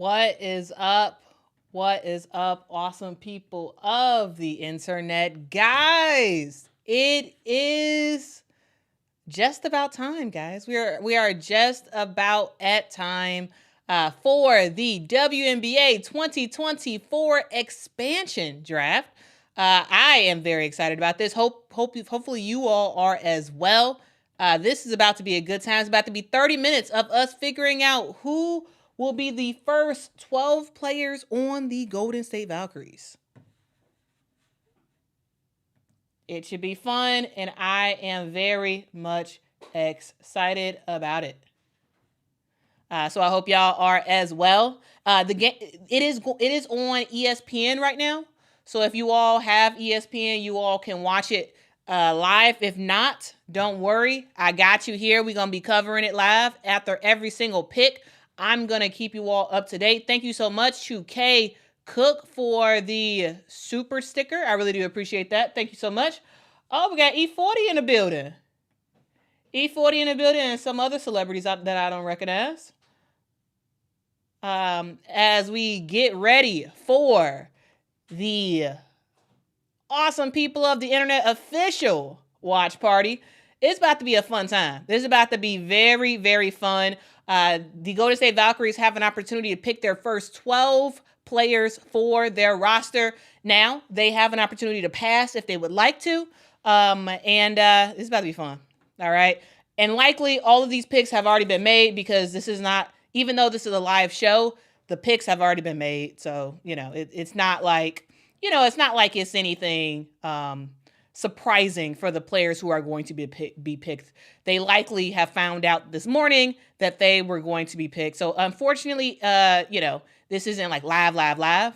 What is up? What is up, awesome people of the internet? Guys, it is just about time, guys. We are just about at time for the WNBA 2024 expansion draft. I am very excited about this. Hopefully you all are as well. This is about to be a good time. It's about to be 30 minutes of us figuring out who will be the first 12 players on the Golden State Valkyries. It should be fun, and I am very much excited about it. So I hope y'all are as well. The game it is on ESPN right now. So if you all have ESPN, you all can watch it live. If not, don't worry. I got you here. We're going to be covering it live after every single pick. I'm going to keep you all up to date. Thank you so much to K Cook for the super sticker. I really do appreciate that. Thank you so much. Oh, we got E40 in the building. E40 in the building and some other celebrities that I don't recognize. As we get ready for the awesome people of the internet official watch party, it's about to be a fun time. This is about to be very, very fun. The Golden State Valkyries have an opportunity to pick their first 12 players for their roster. Now, they have an opportunity to pass if they would like to. It's about to be fun. All right. And likely all of these picks have already been made because this is not, even though this is a live show, the picks have already been made. So, it's not like, it's not like it's anything surprising for the players who are going to be picked. They likely have found out this morning that they were going to be picked. So unfortunately, this isn't like live.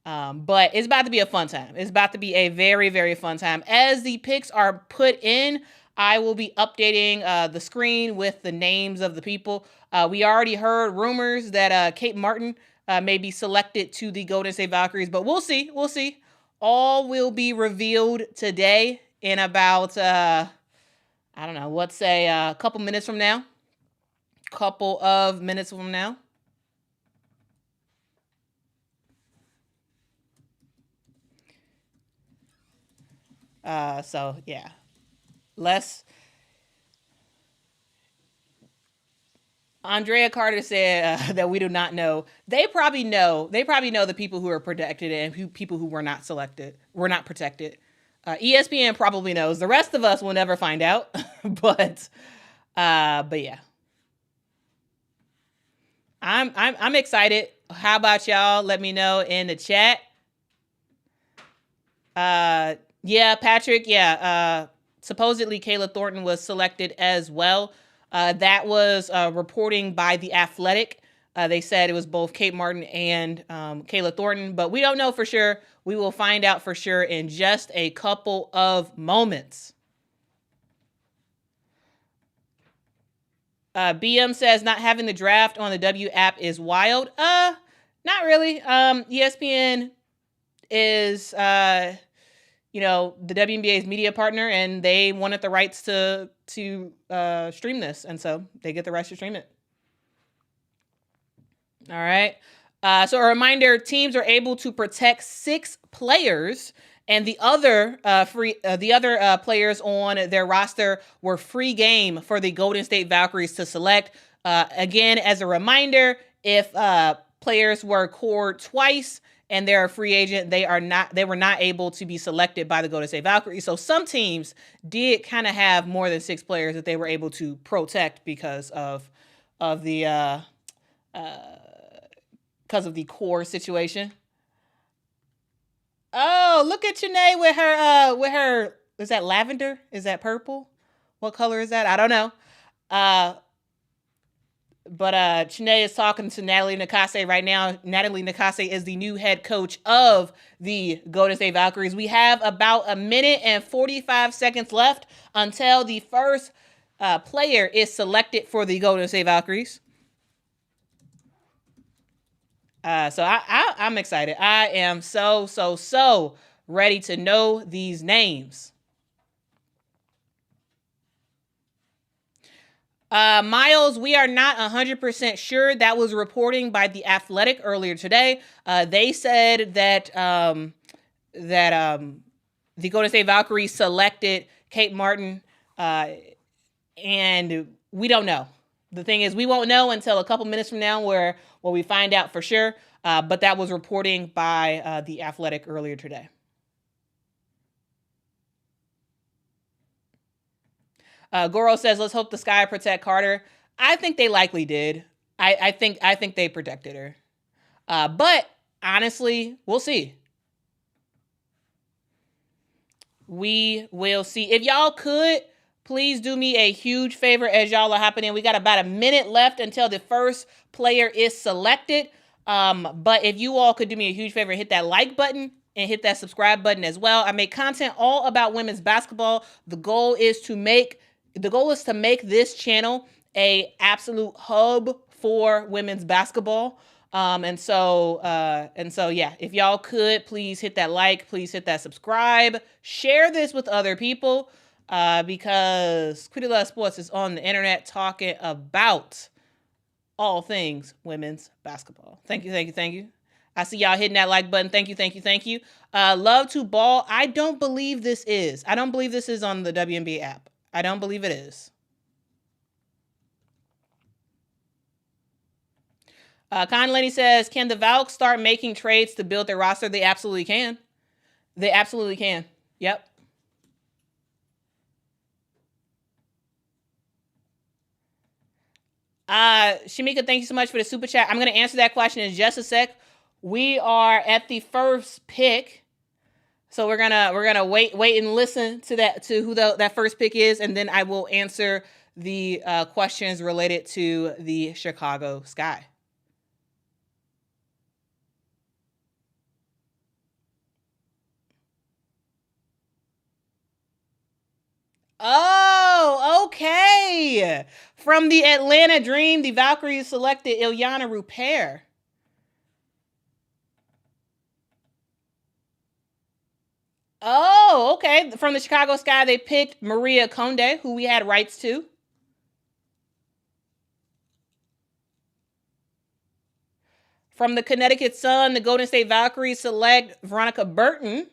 But it's about to be a fun time. It's about to be a very, very fun time. As the picks are put in, I will be updating the screen with the names of the people. We already heard rumors that Kate Martin may be selected to the Golden State Valkyries, but we'll see. We'll see. All will be revealed today in about, a couple minutes from now. Couple of minutes from now. So yeah, Andrea Carter said that we do not know. They probably know the people who are protected and people who were not protected. ESPN probably knows. The rest of us will never find out. but yeah, I'm excited. How about y'all? Let me know in the chat. Yeah, Patrick. Yeah. Supposedly Kayla Thornton was selected as well. That was reporting by The Athletic. They said it was both Kate Martin and Kayla Thornton, but we don't know for sure. We will find out for sure in just a couple of moments. BM says not having the draft on the W app is wild. Not really. ESPN is the WNBA's media partner, and they wanted the rights to stream this, and so they get the rights to stream it. All right. So a reminder: teams are able to protect 6 players, and the other players on their roster were free game for the Golden State Valkyries to select. Again, as a reminder, if players were cored twice and they're a free agent, they were not able to be selected by the Golden State Valkyries. So some teams did kind of have more than 6 players that they were able to protect because of the core situation. Oh, look at Janae with her. Is that lavender? Is that purple? What color is that? I don't know. But Chene is talking to Natalie Nakase right now. Natalie Nakase is the new head coach of the Golden State Valkyries. We have about 1 minute and 45 seconds left until the first player is selected for the Golden State Valkyries. So I'm excited. I am so ready to know these names. Miles, we are not 100% sure. That was reporting by The Athletic earlier today. They said that the Golden State Valkyries selected Kate Martin, and we don't know. The thing is, we won't know until a couple minutes from now where we find out for sure. But that was reporting by The Athletic earlier today. Goro says, let's hope the Sky protect Carter. I think they likely did. I think they protected her. But honestly, we'll see. We will see. If y'all could, please do me a huge favor as y'all are hopping in. We got about a minute left until the first player is selected. But if you all could do me a huge favor, hit that like button and hit that subscribe button as well. I make content all about women's basketball. The goal is to make this channel a absolute hub for women's basketball. And so yeah, if y'all could please hit that like, please hit that subscribe, share this with other people, because Quita Loves Sports is on the internet talking about all things women's basketball. Thank you. I see y'all hitting that like button. Thank you. Love to ball. I don't believe this is on the WNBA app. I don't believe it is. Con Lenny says, can the Valk start making trades to build their roster? They absolutely can. Yep. Shamika, thank you so much for the super chat. I'm going to answer that question in just a sec. We are at the first pick. So we're gonna wait and listen to who that first pick is, and then I will answer the questions related to the Chicago Sky. Oh, okay. From the Atlanta Dream, the Valkyries selected Iliana Rupert. Oh, okay. From the Chicago Sky, they picked María Conde, who we had rights to. From the Connecticut Sun, the Golden State Valkyries select Veronica Burton.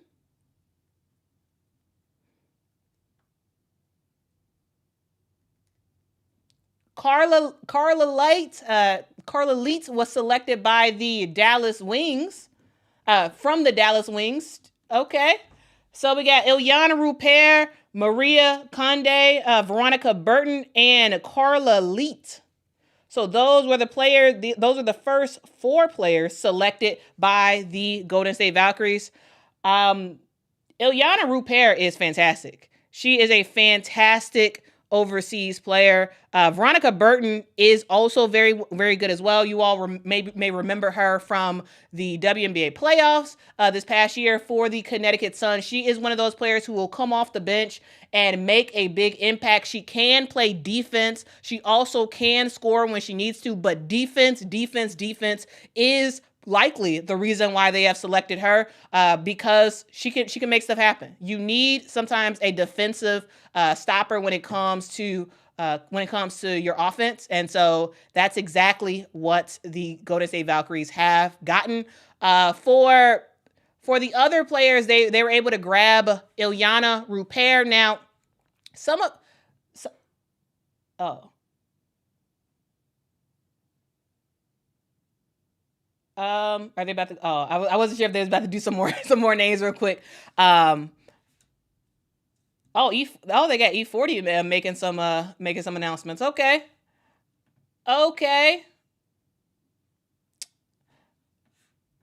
Carla Leite was selected by the Dallas Wings. From the Dallas Wings. Okay. So we got Iliana Rupert, María Conde, Veronica Burton, and Carla Leite. So those were the players. Those are the first 4 players selected by the Golden State Valkyries. Iliana Rupert is fantastic. She is a fantastic overseas player. Veronica Burton is also very, very good as well. You all may remember her from the WNBA playoffs this past year for the Connecticut Sun. She is one of those players who will come off the bench and make a big impact. She can play defense. She also can score when she needs to, but defense is likely the reason why they have selected her, because she can make stuff happen. You need sometimes a defensive stopper when it comes to your offense, and so that's exactly what the Golden State Valkyries have gotten. For the other players, they were able to grab Iliana Rupert. Now, are they about to? Oh, I wasn't sure if they was about to do some more names real quick. They got E40 making some announcements. Okay.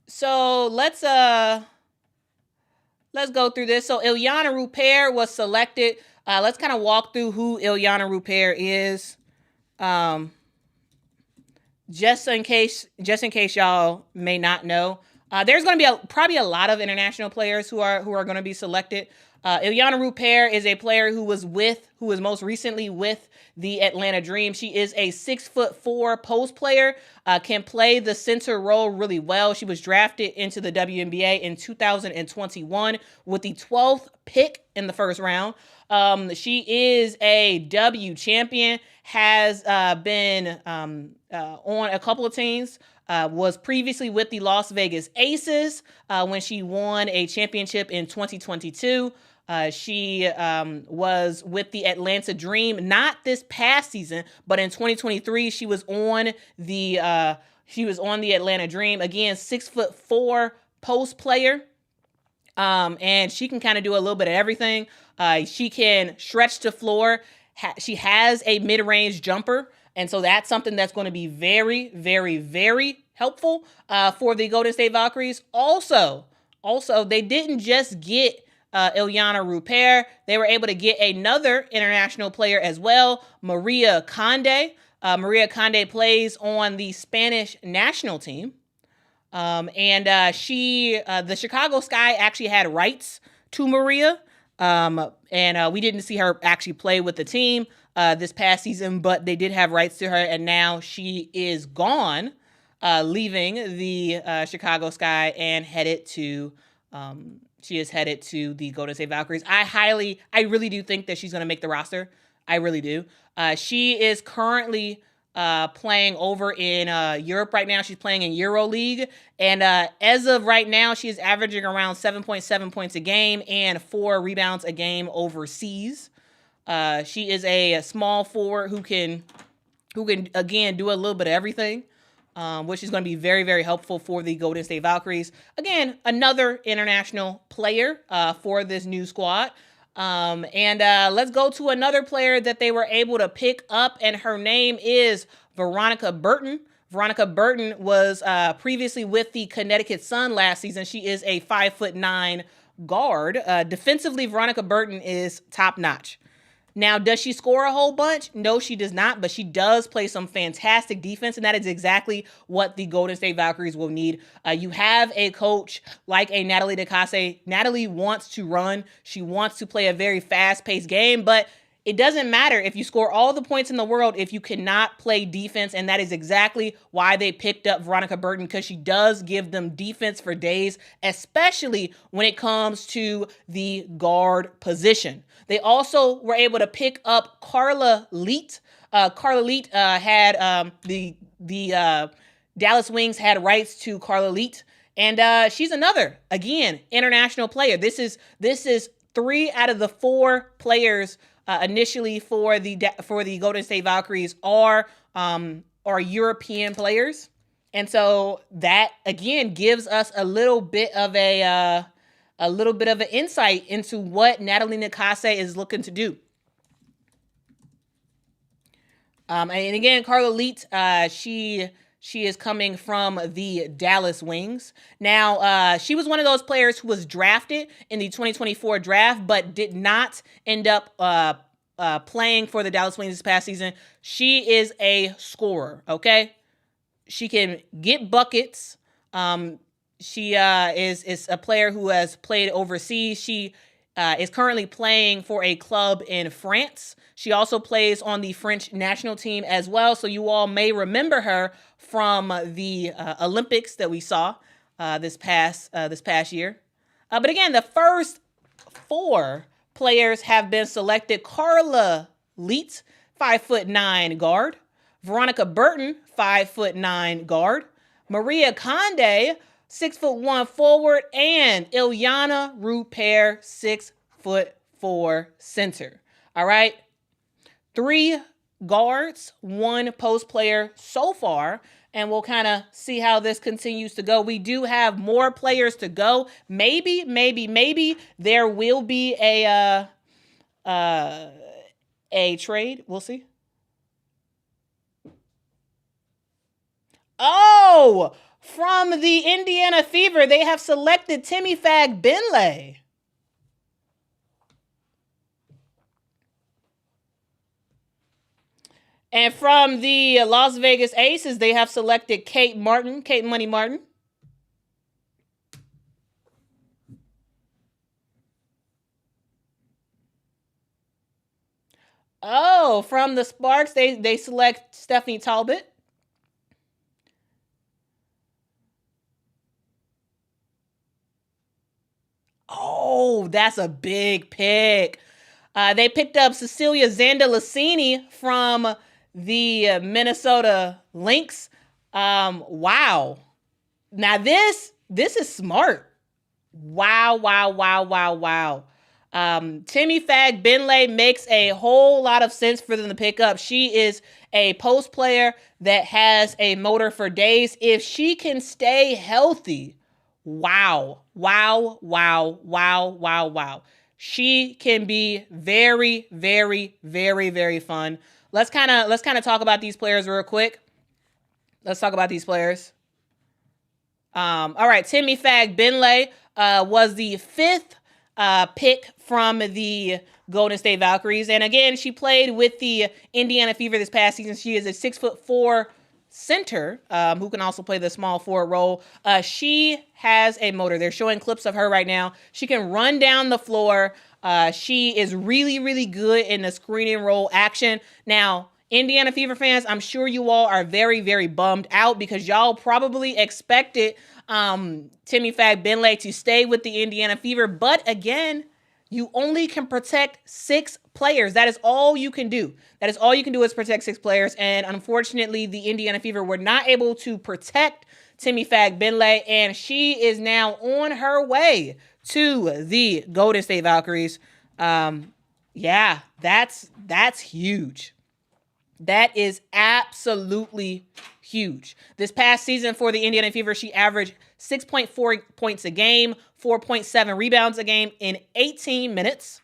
So let's go through this. So Iliana Rupert was selected. Let's kind of walk through who Iliana Rupert is. Just in case y'all may not know, there's going to be probably a lot of international players who are going to be selected. Iliana Rupert is a player who was most recently with the Atlanta Dream. She is a 6'4" post player, can play the center role really well. She was drafted into the WNBA in 2021 with the 12th pick in the first round. She is a W champion, has been on a couple of teams, was previously with the Las Vegas Aces when she won a championship in 2022. She was with the Atlanta Dream, not this past season, but in 2023 she was on the Atlanta Dream. Again, 6'4" post player. And she can kind of do a little bit of everything. She can stretch the floor. She has a mid-range jumper. And so that's something that's going to be very, very, very helpful for the Golden State Valkyries. Also, they didn't just get Iliana Rupert. They were able to get another international player as well, María Conde. María Conde plays on the Spanish national team. And the Chicago Sky actually had rights to María. And we didn't see her actually play with the team this past season, but they did have rights to her, and now she is gone, leaving the Chicago Sky and headed to the Golden State Valkyries. I really do think that she's going to make the roster. I really do. She is currently playing over in Europe right now. She's playing in EuroLeague. And as of right now, she is averaging around 7.7 points a game and 4 rebounds a game overseas. She is a small forward who can again do a little bit of everything, which is going to be very, very helpful for the Golden State Valkyries. Again, another international player for this new squad. And let's go to another player that they were able to pick up, and her name is Veronica Burton. Veronica Burton was previously with the Connecticut Sun last season. She is a 5'9" guard. Defensively, Veronica Burton is top notch. Now, does she score a whole bunch? No, she does not, but she does play some fantastic defense, and that is exactly what the Golden State Valkyries will need. You have a coach like a Natalie DeCasse. Natalie wants to run. She wants to play a very fast-paced game, but it doesn't matter if you score all the points in the world if you cannot play defense, and that is exactly why they picked up Veronica Burton, because she does give them defense for days, especially when it comes to the guard position. They also were able to pick up Carla Leite. Carla Leite had the Dallas Wings had rights to Carla Leite, and she's another, again, international player. This is 3 out of the 4 players initially for the Golden State Valkyries are European players, and so that again gives us a little bit of an insight into what Natalie DeCasse is looking to do. And again, Carla Leite, she is coming from the Dallas Wings. Now, she was one of those players who was drafted in the 2024 draft, but did not end up playing for the Dallas Wings this past season. She is a scorer, okay? She can get buckets. She is a player who has played overseas. She is currently playing for a club in France. She also plays on the French national team as well. So you all may remember her from the Olympics that we saw this past year. But again, the first 4 players have been selected. Carla Leite, 5'9" guard. Veronica Burton, 5'9" guard. María Conde, 6'1" forward, and Iliana Rupert, 6'4" center. All right. 3 guards, 1 post player so far, and we'll kind of see how this continues to go. We do have more players to go. Maybe there will be a trade. We'll see. Oh, from the Indiana Fever, they have selected Temi Fagbenle. And from the Las Vegas Aces, they have selected Kate Money Martin. Oh, from the Sparks, they select Stephanie Talbot. Oh, that's a big pick. They picked up Cecelia Zandalasini from the Minnesota Lynx. Wow. Now this is smart. Wow, wow, wow, wow, wow. Temi Fagbenle makes a whole lot of sense for them to pick up. She is a post player that has a motor for days. If she can stay healthy, wow, wow, wow, wow, wow, wow. She can be very, very, very, very fun. Let's kind of talk about these players real quick. Let's talk about these players. All right, Temi Fagbenle was the fifth pick from the Golden State Valkyries, and again, she played with the Indiana Fever this past season. She is a 6'4" center who can also play the small forward role. She has a motor. They're showing clips of her right now. She can run down the floor. She is really, really good in the screening role action. Now, Indiana Fever fans, I'm sure you all are very, very bummed out because y'all probably expected Temi Fagbenle to stay with the Indiana Fever. But again, you only can protect 6 players. That is all you can do. That is all you can do is protect 6 players. And unfortunately, the Indiana Fever were not able to protect Temi Fagbenle. And she is now on her way to the Golden State Valkyries. Yeah, that's huge. That is absolutely huge. This past season for the Indiana Fever, she averaged 6.4 points a game, 4.7 rebounds a game in 18 minutes.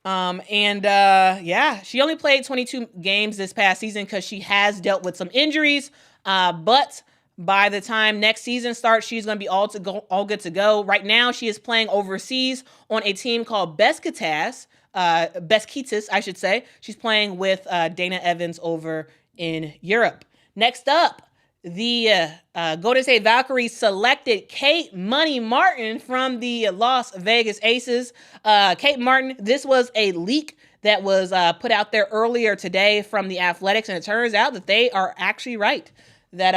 Yeah, she only played 22 games this past season because she has dealt with some injuries. But by the time next season starts, she's going to be all good to go. Right now, she is playing overseas on a team called Beskitas, I should say. She's playing with Dana Evans over in Europe. Next up, the Golden State Valkyries selected Kate Money Martin from the Las Vegas Aces. Kate Martin, this was a leak that was put out there earlier today from the Athletics, and it turns out that they are actually right. That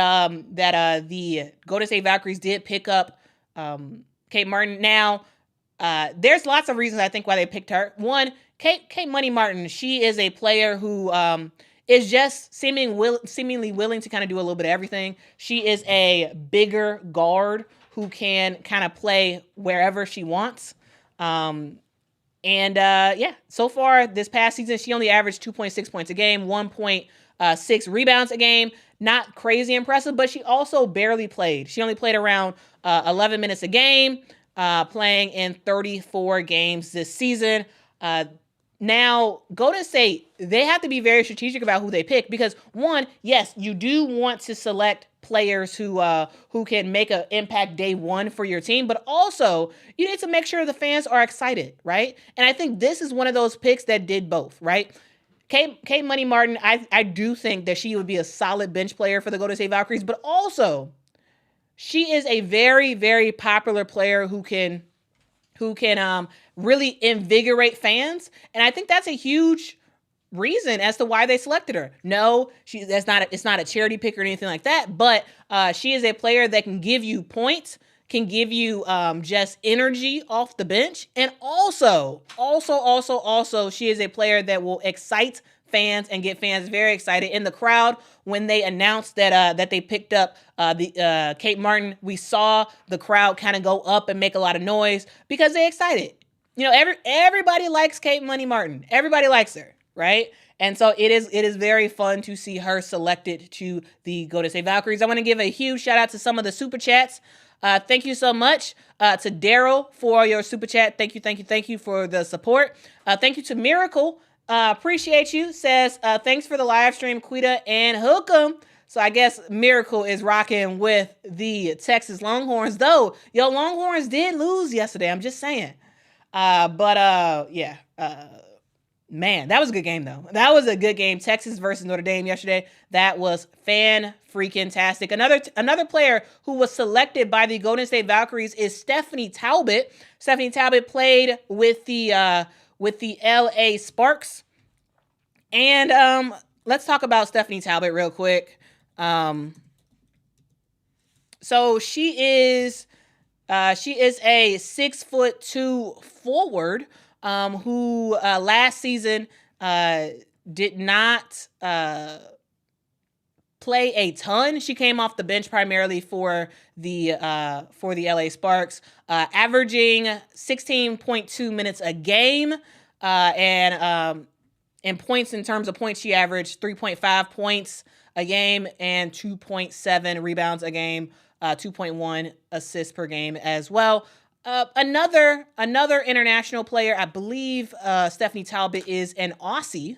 the Golden State Valkyries did pick up Kate Martin. Now, there's lots of reasons I think why they picked her. One, Kate Money Martin, she is a player who is just seemingly willing to kind of do a little bit of everything. She is a bigger guard who can kind of play wherever she wants. Yeah, so far this past season, she only averaged 2.6 points a game, 1.6 rebounds a game. Not crazy impressive, but she also barely played. She only played around 11 minutes a game, playing in 34 games this season. Now, Golden State, they have to be very strategic about who they pick because, one, yes, you do want to select players who can make an impact day one for your team, but also you need to make sure the fans are excited, right? And I think this is one of those picks that did both, right? Kate Money Martin, I do think that she would be a solid bench player for the Golden State Valkyries, but also she is a very, very popular player who can really invigorate fans. And I think that's a huge reason as to why they selected her. No, it's not a charity pick or anything like that, but she is a player that can give you points, can give you just energy off the bench. And also, she is a player that will excite fans and get fans very excited in the crowd. When they announced that they picked up the Kate Martin, we saw the crowd kind of go up and make a lot of noise because they're excited. You know, everybody likes Kate Money Martin. Everybody likes her, right? And so it is very fun to see her selected to the Golden State Valkyries. I want to give a huge shout out to some of the super chats. Thank you so much to Daryl for your super chat. Thank you for the support. Thank you to Miracle. Appreciate you. Says, thanks for the live stream, Quita and Hookem. So I guess Miracle is rocking with the Texas Longhorns, though. Yo, Longhorns did lose yesterday. I'm just saying. Man, that was a good game, though. That was a good game. Texas versus Notre Dame yesterday. That was fan-freaking-tastic. Another player who was selected by the Golden State Valkyries is Stephanie Talbot. Stephanie Talbot played with the with the LA Sparks. And let's talk about Stephanie Talbot real quick. So she is a 6'2" forward who last season did not play a ton. She came off the bench primarily for the LA Sparks, averaging 16.2 minutes a game, and in points, in terms of points, she averaged 3.5 points a game and 2.7 rebounds a game, 2.1 assists per game as well. Another international player, I believe Stephanie Talbot is an Aussie,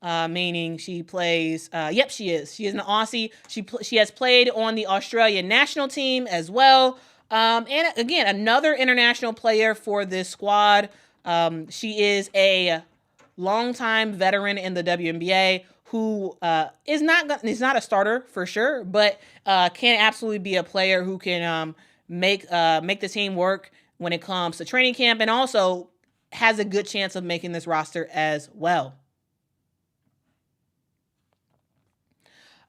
meaning she plays, yep, she is. She is an Aussie. She has played on the Australian national team as well. And again, another international player for this squad. She is a longtime veteran in the WNBA who is not a starter for sure, but can absolutely be a player who can make the team work when it comes to training camp, and also has a good chance of making this roster as well.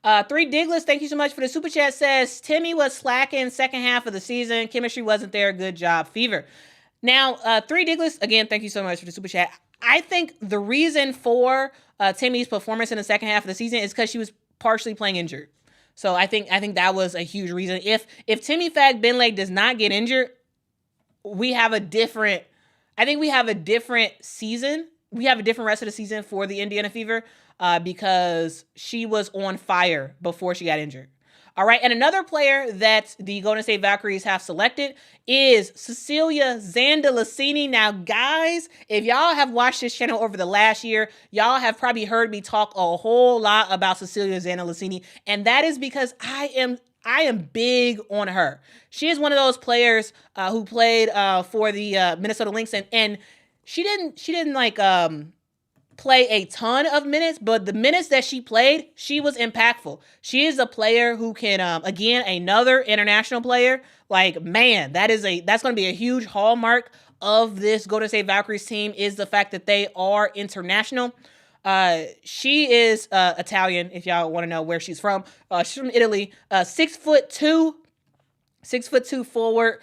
3 Digless, thank you so much for the super chat, says Temi was slacking second half of the season. Chemistry wasn't there. Good job, Fever. Now, 3 Digless, again, thank you so much for the super chat. I think the reason for Temi's performance in the second half of the season is because she was partially playing injured. So I think that was a huge reason. If Temi Fagbenle does not get injured, we have a different season. We have a different rest of the season for the Indiana Fever because she was on fire before she got injured. All right, and another player that the Golden State Valkyries have selected is Cecelia Zandalasini. Now, guys, if y'all have watched this channel over the last year, y'all have probably heard me talk a whole lot about Cecelia Zandalasini, and that is because I am big on her. She is one of those players who played for the Minnesota Lynx, and she didn't like play a ton of minutes, but the minutes that she played, she was impactful. She is a player who can, again, another international player. Like, man, that's going to be a huge hallmark of this Golden State Valkyries team, is the fact that they are international. She is Italian, if y'all want to know where she's from. She's from Italy. 6'2" forward.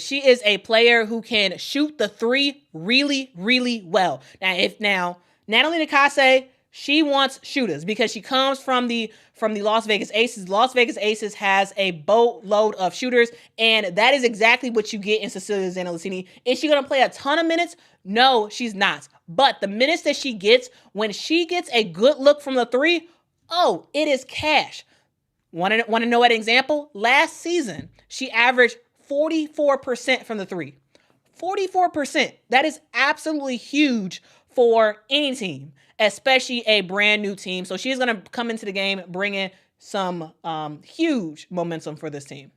She is a player who can shoot the 3 really, really well. Now, Natalie Nicase, she wants shooters because she comes from the Las Vegas Aces. Las Vegas Aces has a boatload of shooters, and that is exactly what you get in Cecelia Zandalasini. Is she going to play a ton of minutes? No, she's not. But the minutes that she gets, when she gets a good look from the 3, oh, it is cash. Want to know an example? Last season, she averaged 44% from the 3. 44%. That is absolutely huge for any team, especially a brand new team. So she's going to come into the game bringing some huge momentum for this team.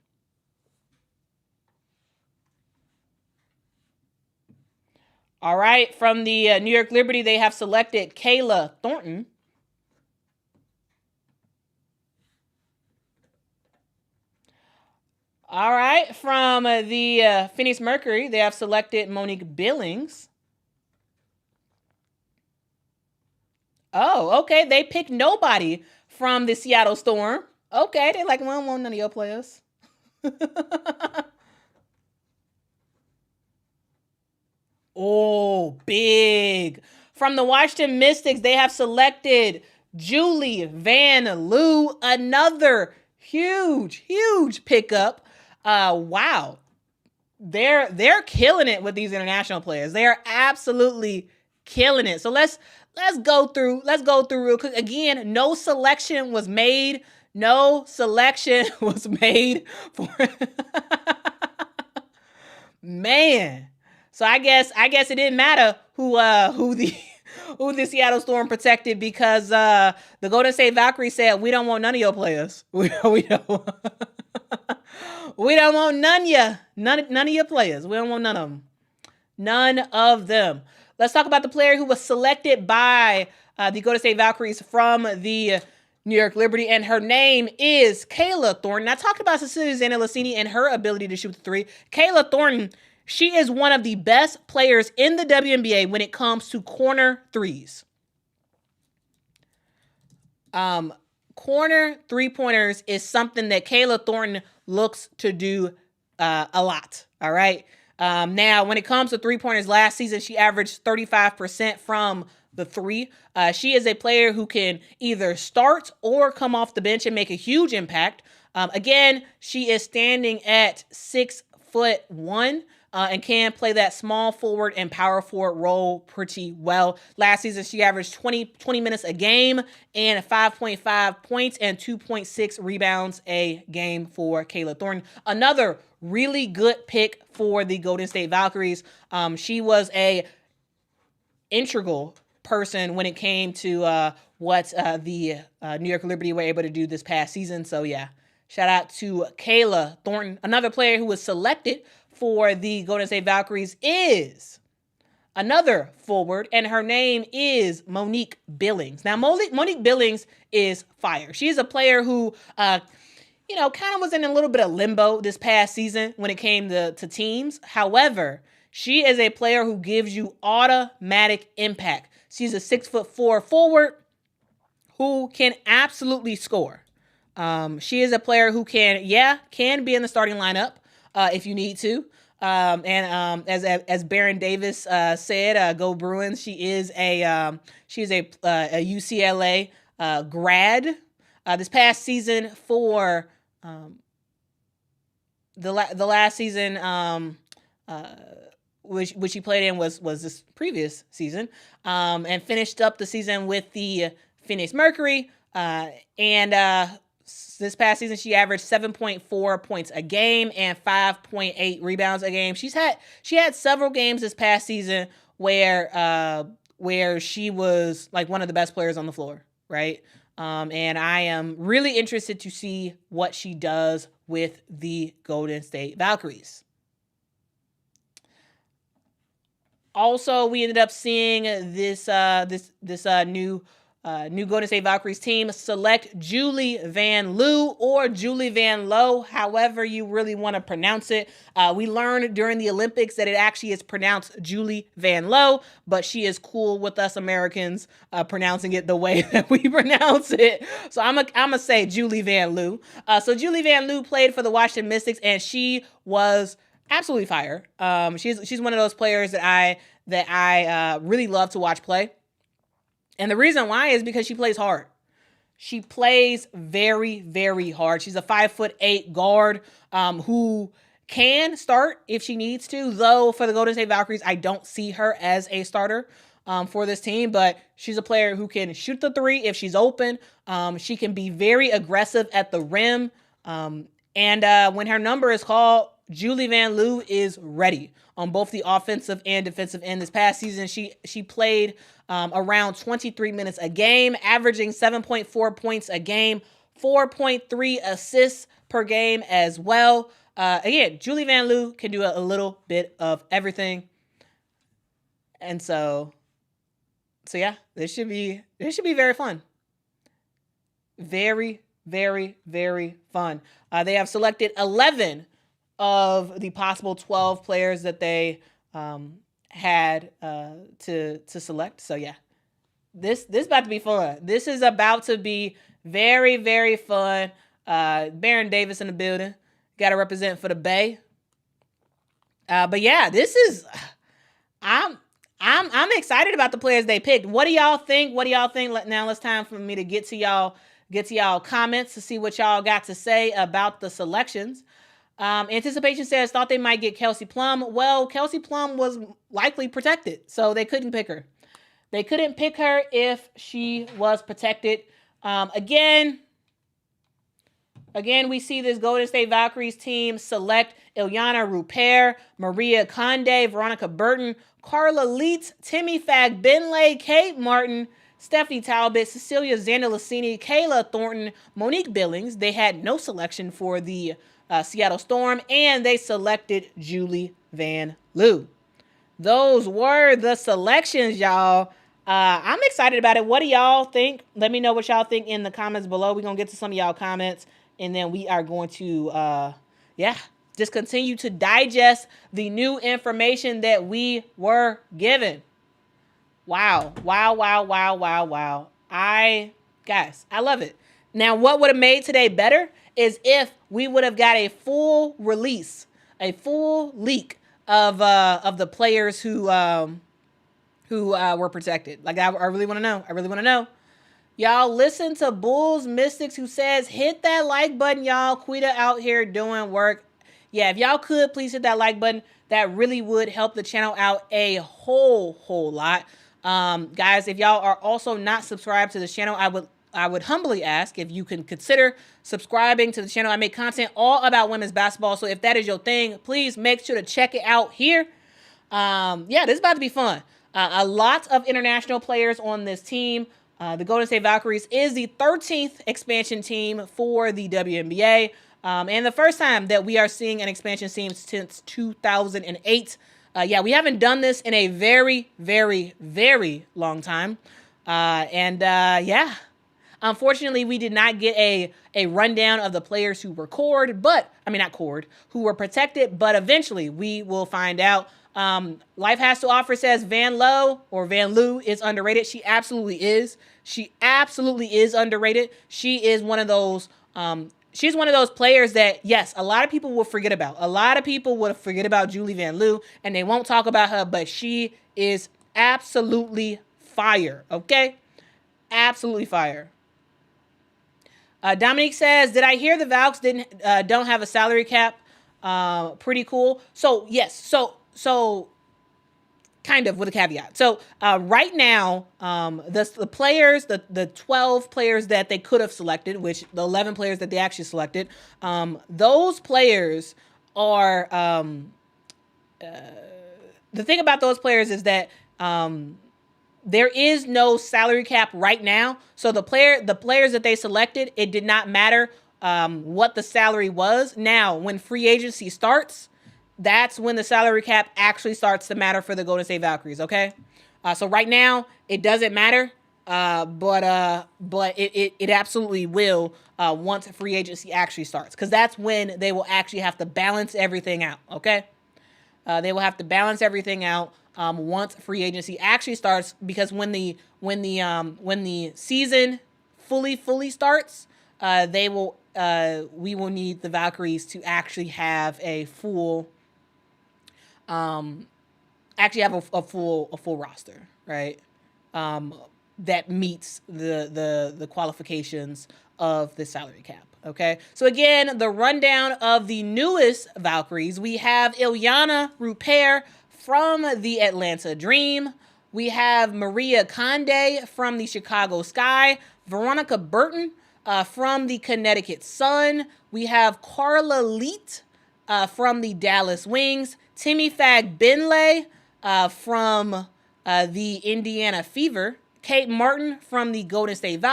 All right, from the New York Liberty, they have selected Kayla Thornton. All right, from the Phoenix Mercury, they have selected Monique Billings. Oh, okay. They picked nobody from the Seattle Storm. Okay, they're like, we don't want none of your players. Oh, big. From the Washington Mystics, they have selected Julie Vanloo, another huge pickup. Wow. They're killing it with these international players. They are absolutely killing it. So let's go through real quick. Again, no selection was made for man. So I guess it didn't matter who the Seattle Storm protected, because the Golden State Valkyries said, we don't want none of your players. We don't want none of your players. We don't want none of them. None of them. Let's talk about the player who was selected by the Golden State Valkyries from the New York Liberty, and her name is Kayla Thornton. I talked about Cecelia Zandalasini and her ability to shoot the 3. Kayla Thornton, She is one of the best players in the WNBA when it comes to corner threes. Corner three-pointers is something that Kayla Thornton looks to do a lot, all right? Now, when it comes to three-pointers, last season she averaged 35% from the three. She is a player who can either start or come off the bench and make a huge impact. Again, she is standing at 6'1", and can play that small forward and power forward role pretty well. Last season, she averaged 20 minutes a game and 5.5 points and 2.6 rebounds a game for Kayla Thornton. Another really good pick for the Golden State Valkyries. She was a integral person when it came to what the New York Liberty were able to do this past season. So yeah, shout out to Kayla Thornton. Another player who was selected for the Golden State Valkyries is another forward, and her name is Monique Billings. Now, Monique Billings is fire. She's a player who, kind of was in a little bit of limbo this past season when it came to teams. However, she is a player who gives you automatic impact. She's a 6'4" forward who can absolutely score. She is a player who can be in the starting lineup if you need to. As Baron Davis said, go Bruins. She is a UCLA grad. This past season for the last season which she played in was this previous season, and finished up the season with the Phoenix Mercury. This past season, she averaged 7.4 points a game and 5.8 rebounds a game. She had several games this past season where she was like one of the best players on the floor, right? And I am really interested to see what she does with the Golden State Valkyries. Also, we ended up seeing this new Golden State Valkyries team select Julie Vanloo or Julie Vanloo, however you really want to pronounce it. We learned during the Olympics that it actually is pronounced Julie Vanloo, but she is cool with us Americans pronouncing it the way that we pronounce it. So I'm gonna say Julie Vanloo. So Julie Vanloo played for the Washington Mystics, and she was absolutely fire. She's one of those players that I really love to watch play. And the reason why is because she plays hard. She plays very, very hard. She's a 5'8" guard who can start if she needs to. Though for the Golden State Valkyries, I don't see her as a starter for this team. But she's a player who can shoot the three if she's open. She can be very aggressive at the rim. And when her number is called, Julie Vanloo is ready on both the offensive and defensive end. This past season, she played around 23 minutes a game, averaging 7.4 points a game, 4.3 assists per game as well. Again, Julie Vanloo can do a little bit of everything. And so yeah, this should be very fun. Very, very, very fun. They have selected 11 of the possible 12 players that they had to select. So yeah, this about to be fun. This is about to be very, very fun. Baron Davis in the building. Got to represent for the Bay. But yeah, this is. I'm excited about the players they picked. What do y'all think? Now it's time for me to get to y'all comments to see what y'all got to say about the selections. Anticipation says thought they might get Kelsey Plum. Well, Kelsey Plum was likely protected, so they couldn't pick her. They couldn't pick her if she was protected. Again, we see this Golden State Valkyries team select Iliana, Rupert, María, Conde, Veronica, Burton, Carla, Leite, Temi, Fagbenle, Kate Martin, Stephanie Talbot, Cecelia, Zandalasini, Kayla Thornton, Monique Billings. They had no selection for the Seattle Storm, and they selected Julie Vanloo. Those were the selections, y'all. I'm excited about it. What do y'all think? Let me know what y'all think in the comments below. We're going to get to some of y'all comments, and then we are going to, just continue to digest the new information that we were given. Wow. Guys, I love it. Now, what would have made today better is if we would have got a full release, a full leak of the players who were protected. Like, I really want to know. I really want to know. Y'all listen to Bulls Mystics, who says, hit that like button, y'all. Quita out here doing work. Yeah, if y'all could, please hit that like button. That really would help the channel out a whole lot. Guys, if y'all are also not subscribed to the channel, I would humbly ask if you can consider subscribing to the channel. I make content all about women's basketball, so if that is your thing, please make sure to check it out here. Yeah, this is about to be fun. A lot of international players on this team. The Golden State Valkyries is the 13th expansion team for the WNBA. And the first time that we are seeing an expansion team since 2008. Yeah, we haven't done this in a very long time. Yeah, unfortunately, we did not get a rundown of the players who were who were protected, but eventually we will find out. Life Has to Offer says Vanloo is underrated. She absolutely is. She absolutely is underrated. She is one of those, she's one of those players that, yes, a lot of people will forget about. A lot of people will forget about Julie Vanloo, and they won't talk about her, but she is absolutely fire, okay? Absolutely fire. Dominique says, did I hear the Valks don't have a salary cap? Pretty cool. So, yes. So kind of with a caveat. So right now, the players, the 12 players that they could have selected, which the 11 players that they actually selected, those players are, the thing about those players is that there is no salary cap right now. So the players that they selected, it did not matter what the salary was. Now, when free agency starts, that's when the salary cap actually starts to matter for the Golden State Valkyries, okay? So right now, it doesn't matter, but it absolutely will once free agency actually starts, because that's when they will actually have to balance everything out, okay? They will have to balance everything out once free agency actually starts, because when the season fully starts, we will need the Valkyries to actually have a full full roster, right? That meets the qualifications of the salary cap. Okay. So again, the rundown of the newest Valkyries. We have Iliana Rupert from the Atlanta Dream. We have María Conde from the Chicago Sky. Veronica Burton from the Connecticut Sun. We have Carla Leite from the Dallas Wings. Temi Fagbenle from the Indiana Fever. Kate Martin from the Golden State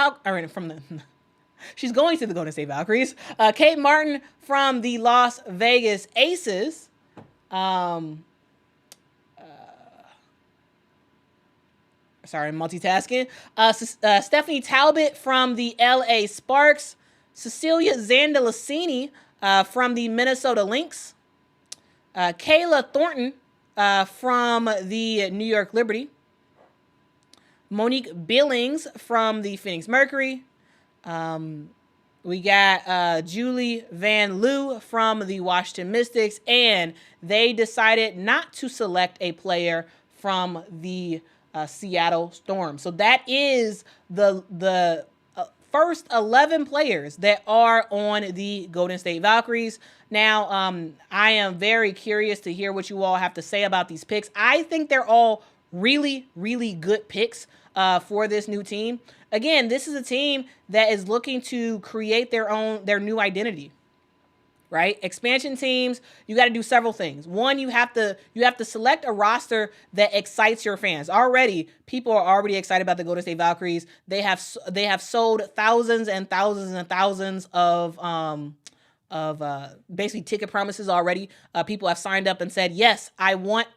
she's going to the Golden State Valkyries. Kate Martin from the Las Vegas Aces. Sorry, multitasking. Stephanie Talbot from the LA Sparks. Cecelia Zandalasini from the Minnesota Lynx. Kayla Thornton from the New York Liberty. Monique Billings from the Phoenix Mercury. We got Julie Vanloo from the Washington Mystics, and they decided not to select a player from the Seattle Storm. So that is the first 11 players that are on the Golden State Valkyries. Now, I am very curious to hear what you all have to say about these picks. I think they're all really good picks for this new team. Again, this is a team that is looking to create their new identity, right? Expansion teams, you got to do several things. One, you have to select a roster that excites your fans. Already, people are already excited about the Golden State Valkyries. They have sold thousands and thousands of basically ticket promises already. People have signed up and said, yes, I want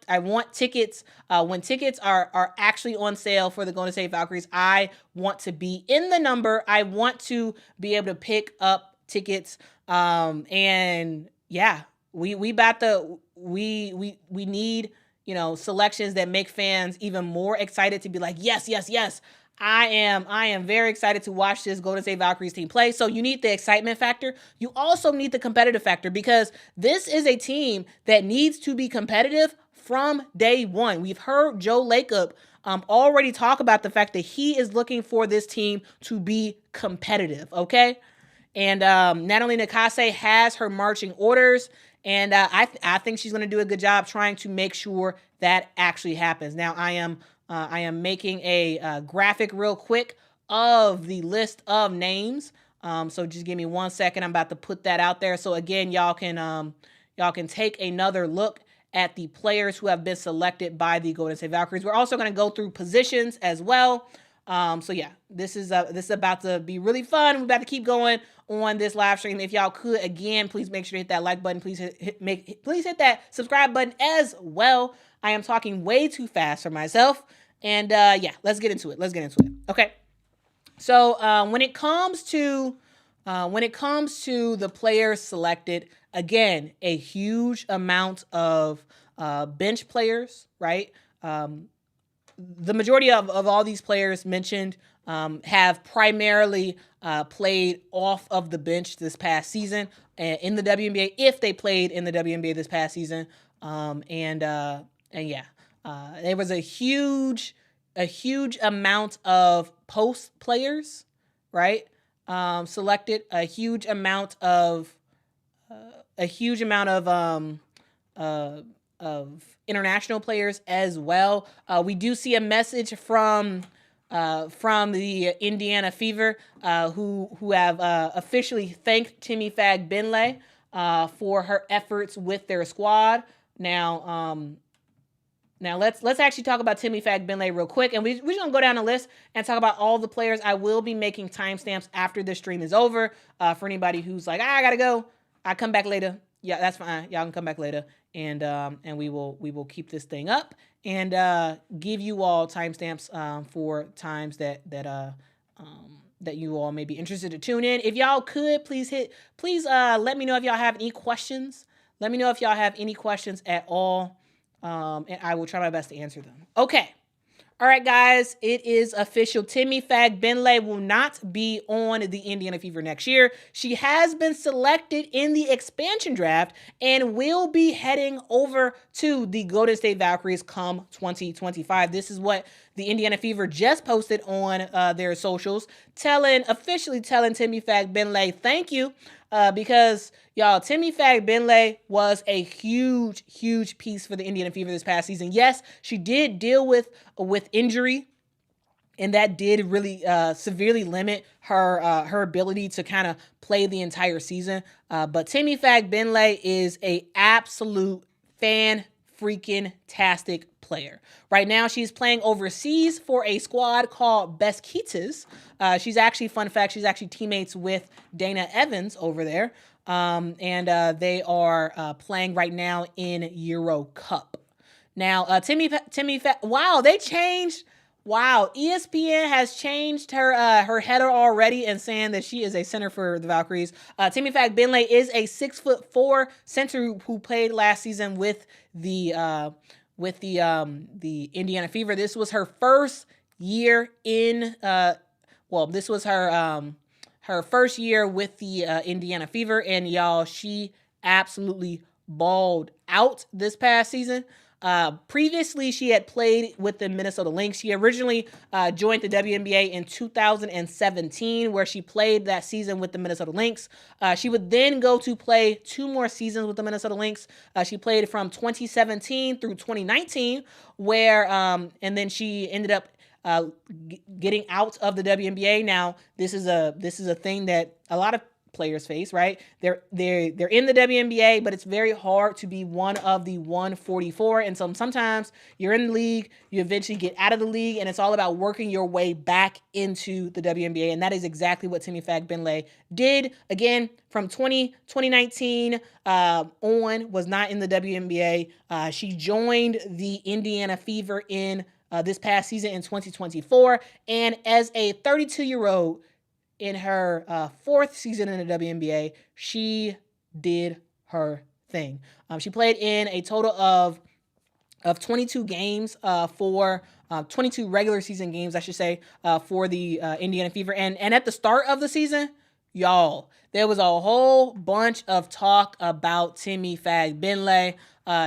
tickets. When tickets are actually on sale for the Golden State Valkyries, I want to be in the number. I want to be able to pick up tickets. And yeah, we need, you know, selections that make fans even more excited to be like, yes, yes, yes. I am very excited to watch this Golden State Valkyries team play. So you need the excitement factor. You also need the competitive factor, because this is a team that needs to be competitive from day one. We've heard Joe Lacob already talk about the fact that he is looking for this team to be competitive, okay? And not only Nakase has her marching orders, and I think she's going to do a good job trying to make sure that actually happens. Now, I am making a graphic real quick of the list of names. So just give me 1 second. I'm about to put that out there. So again, y'all can take another look at the players who have been selected by the Golden State Valkyries. We're also going to go through positions as well. So yeah, this is about to be really fun. We're about to keep going on this live stream. If y'all could, again, please make sure to hit that like button. Please hit that subscribe button as well. I am talking way too fast for myself. And yeah, let's get into it. Okay. So when it comes to the players selected, again, a huge amount of bench players, right? The majority of all these players mentioned have primarily played off of the bench this past season in the WNBA, if they played in the WNBA this past season. And yeah, there was a huge amount of post players, right? Selected a huge amount of international players as well. We do see a message from the Indiana Fever, who have officially thanked Temi Fagbenle for her efforts with their squad. Now let's actually talk about Temi Fagbenle real quick, and we're gonna go down the list and talk about all the players. I will be making timestamps after the stream is over. For anybody who's like, I gotta go, I come back later. Yeah, that's fine. Y'all can come back later, and we will keep this thing up and give you all timestamps for times that you all may be interested to tune in. If y'all could please let me know if y'all have any questions. Let me know if y'all have any questions at all, and I will try my best to answer them. Okay. All right, guys, it is official. Temi Fagbenle will not be on the Indiana Fever next year. She has been selected in the expansion draft and will be heading over to the Golden State Valkyries come 2025. This is what the Indiana Fever just posted on their socials, officially telling Temi Fagbenle thank you, because y'all, Temi Fagbenle was a huge piece for the Indiana Fever this past season. Yes, she did deal with injury, and that did really severely limit her ability to kind of play the entire season. But Temi Fagbenle is a absolute freaking-tastic player. Right now, she's playing overseas for a squad called Beskitas. She's actually, fun fact, she's actually teammates with Dana Evans over there. And they are playing right now in Euro Cup. Now, wow, they changed. Wow, ESPN has changed her header already and saying that she is a center for the Valkyries. Temi Fagbenle is a 6'4" center who played last season with the Indiana Fever. This was her first year in this was her first year with the Indiana Fever, and y'all, she absolutely balled out this past season. Previously, she had played with the Minnesota Lynx. She originally joined the WNBA in 2017, where she played that season with the Minnesota Lynx. She would then go to play 2 more seasons with the Minnesota Lynx. She played from 2017 through 2019, and then she ended up getting out of the WNBA. Now, this is a thing that a lot of players face, right? They're in the WNBA, but it's very hard to be one of the 144. And so sometimes you're in the league, you eventually get out of the league, and it's all about working your way back into the WNBA. And that is exactly what Temi Fagbenle did. Again, from 2019 on, was not in the WNBA. She joined the Indiana Fever in this past season in 2024. And as a 32-year-old, in her 4th season in the WNBA, she did her everything. She played in a total of 22 games for 22 regular season games, I should say, for the Indiana Fever. And at the start of the season, y'all, there was a whole bunch of talk about Temi Fagbenle.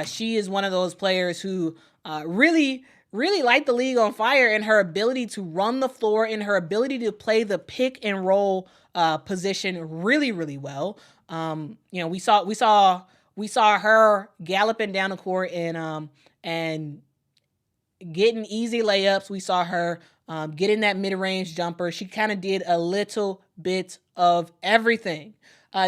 She is one of those players who really light the league on fire in her ability to run the floor, in her ability to play the pick and roll position really well. We saw her galloping down the court and getting easy layups. We saw her getting that mid-range jumper. She kind of did a little bit of everything.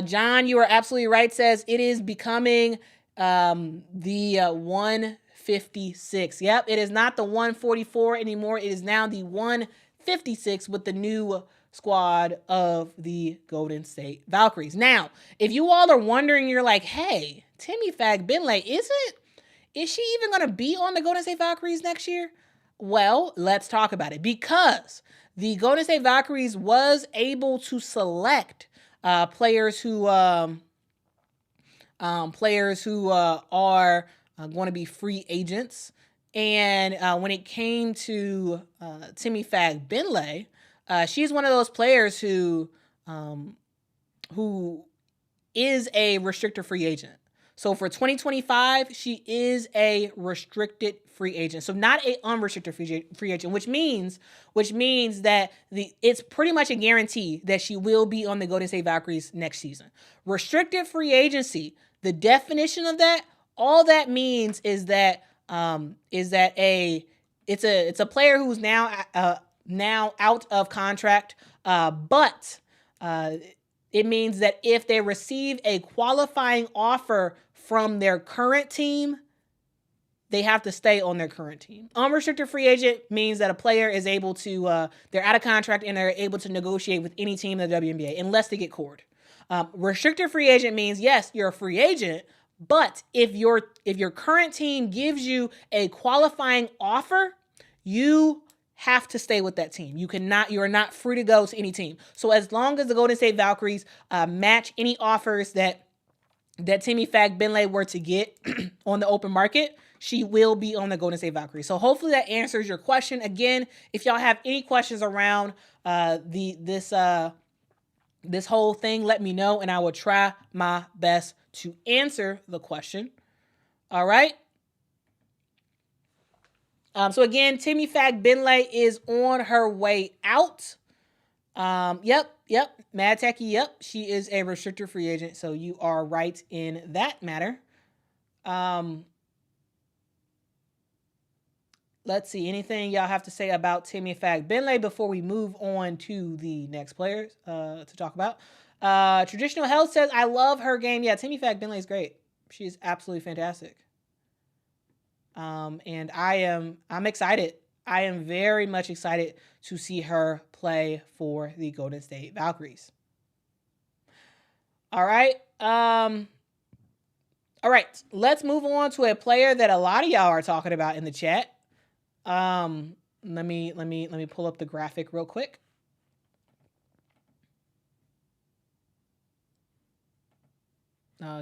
John, you are absolutely right, says it is becoming the 156. Yep, it is not the 144 anymore. It is now the 156 with the new squad of the Golden State Valkyries. Now, if you all are wondering, you're like, hey, Temi Fagbenle, is she even going to be on the Golden State Valkyries next year? Well, let's talk about it, because the Golden State Valkyries was able to select players who are going to be free agents. And when it came to Temi Fagbenle, she's one of those players who is a restricted free agent. So for 2025, she is a restricted free agent. So not an unrestricted free agent, which means that it's pretty much a guarantee that she will be on the Golden State Valkyries next season. Restricted free agency, the definition of that, all that means is that it's a player who's now out of contract, but it means that if they receive a qualifying offer from their current team, they have to stay on their current team. Unrestricted free agent means that a player is able to, they're out of contract and they're able to negotiate with any team in the WNBA unless they get cored. Restricted free agent means, yes, you're a free agent, but if your current team gives you a qualifying offer, you have to stay with that team. You are not free to go to any team. So as long as the Golden State Valkyries match any offers that Temi Fagbenle were to get on the open market, she will be on the Golden State Valkyries. So hopefully that answers your question. Again, if y'all have any questions around this whole thing, let me know and I will try my best to answer the question. All right. So again, Temi Fagbenle is on her way out. Yep. Mad Techie, yep. She is a restricted free agent, so you are right in that matter. Let's see. Anything y'all have to say about Temi Fagbenle before we move on to the next players to talk about? Traditional Health says, I love her game. Yeah, Temi Fagbenle is great. She's absolutely fantastic. And I'm excited. I am very much excited to see her play for the Golden State Valkyries. All right. All right. Let's move on to a player that a lot of y'all are talking about in the chat. Let me pull up the graphic real quick.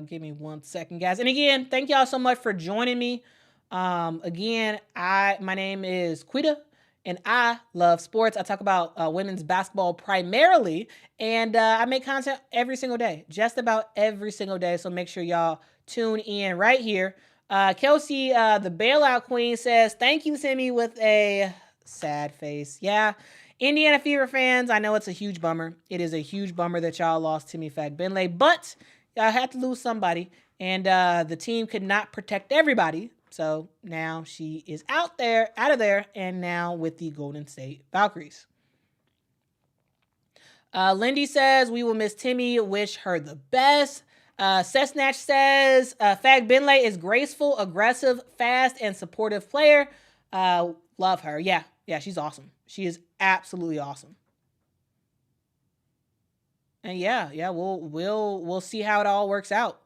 Give me 1 second, guys. And again, thank y'all so much for joining me. Again, my name is Quita and I love sports. I talk about women's basketball primarily, and I make content every single day, just about every single day. So make sure y'all tune in right here. Kelsey, the bailout queen, says, thank you, Temi, with a sad face. Yeah. Indiana Fever fans, I know it's a huge bummer. It is a huge bummer that y'all lost Temi Fagbenle, but y'all had to lose somebody, and the team could not protect everybody. So now she is out of there, and now with the Golden State Valkyries. Lindy says, we will miss Temi. Wish her the best. Cessnatch says, Fagbenle is graceful, aggressive, fast, and supportive player. Love her. Yeah, she's awesome. She is absolutely awesome. And yeah, we'll see how it all works out.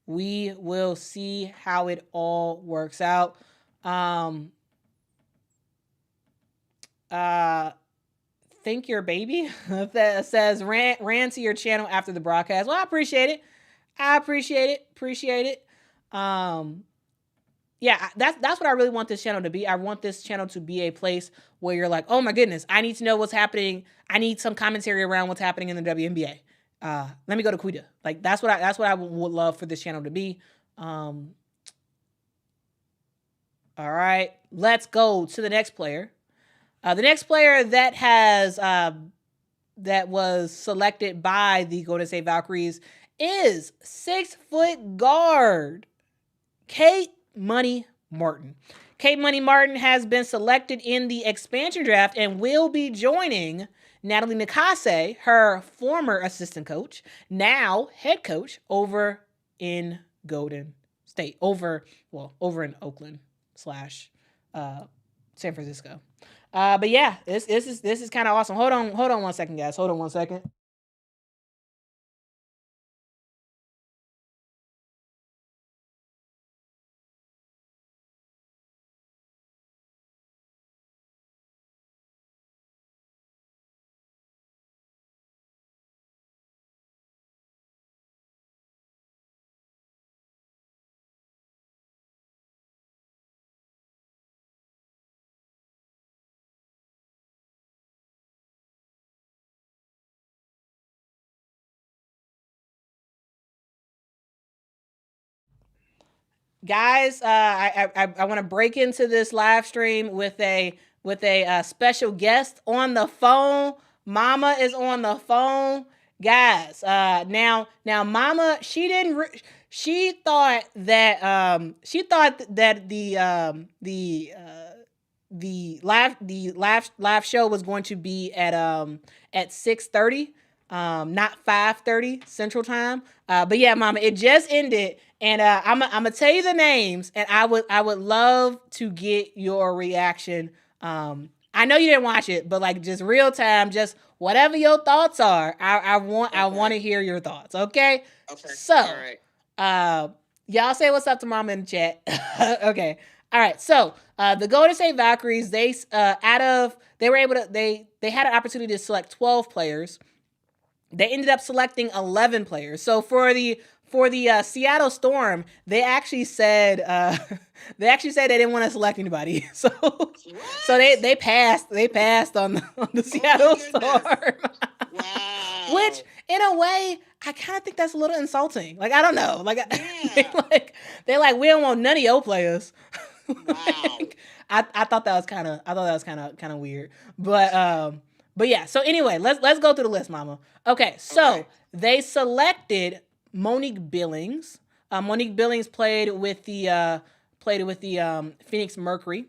We will see how it all works out. Think your baby that says ran to your channel after the broadcast. Well, I appreciate it. I appreciate it. Yeah, that's what I really want this channel to be. I want this channel to be a place where you're like, oh my goodness, I need to know what's happening. I need some commentary around what's happening in the WNBA. Let me go to Quita. Like that's what I would love for this channel to be. All right, let's go to the next player. The next player that has that was selected by the Golden State Valkyries is 6-foot guard Kate Money Martin. Kate Money Martin has been selected in the expansion draft and will be joining Natalie Nakase, her former assistant coach, now head coach over in Golden State, over in Oakland / San Francisco. But yeah, this is kind of awesome. Hold on 1 second, guys. Hold on 1 second. Guys, I want to break into this live stream with a special guest on the phone. Mama is on the phone, guys. Now Mama, she didn't. She thought that the live show was going to be at 6:30, not 5:30 Central Time. But yeah, Mama, it just ended, and I'm gonna tell you the names, and I would love to get your reaction. I know you didn't watch it, but like just real time, just whatever your thoughts are, I want to hear your thoughts. Okay. Okay. So, all right. Y'all say what's up to Mama in the chat. Okay. All right. So, the Golden State Valkyries, they had an opportunity to select 12 players. They ended up selecting 11 players. So for the Seattle Storm, they actually said they didn't want to select anybody. So they passed on the Seattle Storm. Wow. Which in a way, I kind of think that's a little insulting. Like I don't know. Like yeah. they're like we don't want none of your players. Wow. I thought that was kind of weird. But yeah, so anyway, let's go through the list, Mama. Okay, so they selected Monique Billings. Monique Billings played with the Phoenix Mercury.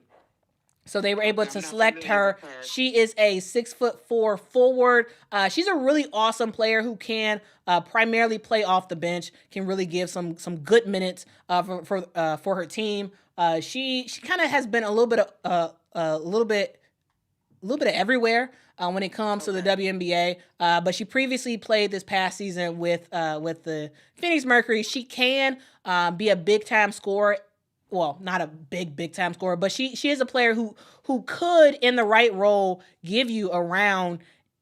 So they were able to select her. She is a 6'4" forward. She's a really awesome player who can primarily play off the bench. Can really give some good minutes for her team. She kind of has been a little bit of everywhere when it comes to the WNBA. But she previously played this past season with the Phoenix Mercury. She can be a big time scorer. Well, not a big time scorer, but she is a player who could, in the right role, give you around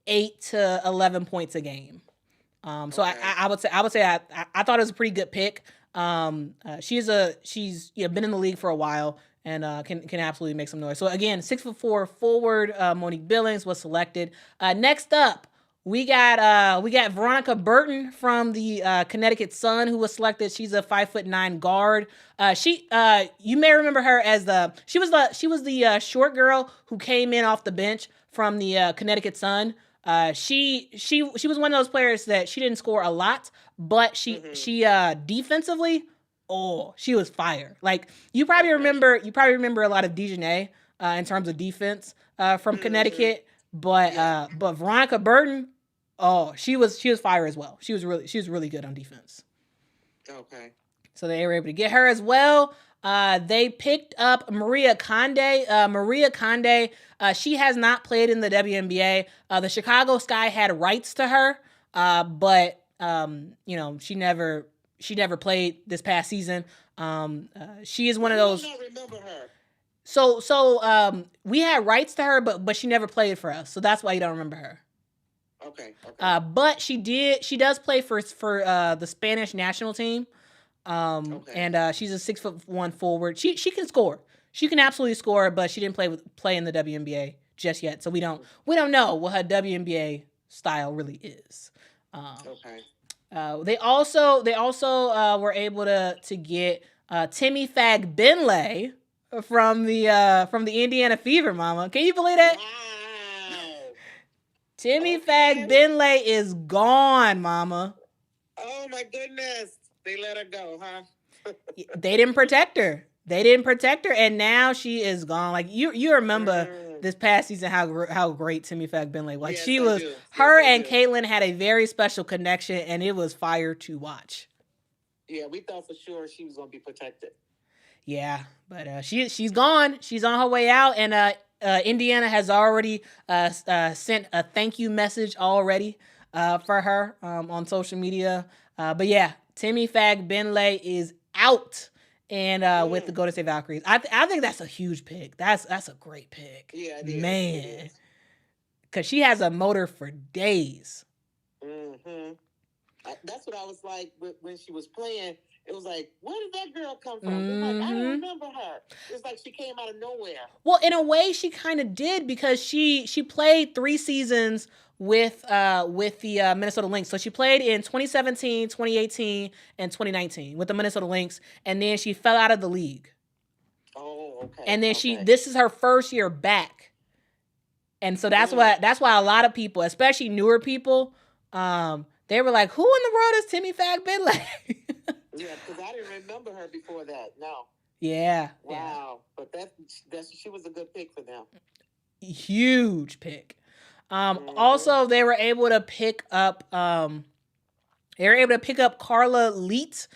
8 to 11 points a game. So I would say I thought it was a pretty good pick. She's been in the league for a while and can absolutely make some noise. So again, 6'4" forward Monique Billings was selected. Next up, we got Veronica Burton from the Connecticut Sun, who was selected. She's a 5'9" guard. You may remember her as she was the short girl who came in off the bench from the Connecticut Sun. She was one of those players that she didn't score a lot, but she defensively, she was fire. Like you probably remember a lot of Dejanay in terms of defense from Connecticut, but Veronica Burton, she was fire as well. She was really good on defense. Okay. So they were able to get her as well. They picked up Maria Conde. Maria Conde, she has not played in the WNBA. The Chicago Sky had rights to her, but she never played this past season. She is one of those. I don't remember her. So we had rights to her, but she never played for us. So that's why you don't remember her. Okay. But she does play for the Spanish national team. And she's a 6'1" forward. She can score. She can absolutely score, but she didn't play in the WNBA just yet. So we don't know what her WNBA style really is. They also were able to get Temi Fagbenle from the Indiana Fever, mama. Can you believe that? Wow. Temi Fagbenle is gone, mama. Oh my goodness. They let her go, huh? They didn't protect her. And now she is gone. Like you remember this past season how great Temi Fagbenle was. Like, she was. Her and Caitlin had a very special connection, and it was fire to watch. Yeah, we thought for sure she was gonna be protected. Yeah, but she's gone. She's on her way out, and Indiana has already sent a thank you message already for her on social media. But yeah, Temi Fagbenle is out, and with the Golden State Valkyries. I think that's a huge pick. That's a great pick. Yeah, man, because she has a motor for days. That's what I was like when she was playing. It was like, where did that girl come from? Like, I don't remember her. It's like she came out of nowhere. Well, in a way, she kind of did, because she played 3 seasons with the Minnesota Lynx. So she played in 2017, 2018, and 2019 with the Minnesota Lynx, and then she fell out of the league. Oh, okay. And then this is her first year back, and so that's why a lot of people, especially newer people, they were like, "Who in the world is Temi Fagbenle?" Yeah, because I didn't remember her before that. No. Yeah. Wow. Yeah. But she was a good pick for them. Huge pick. Also, they were able to pick up Carla Leite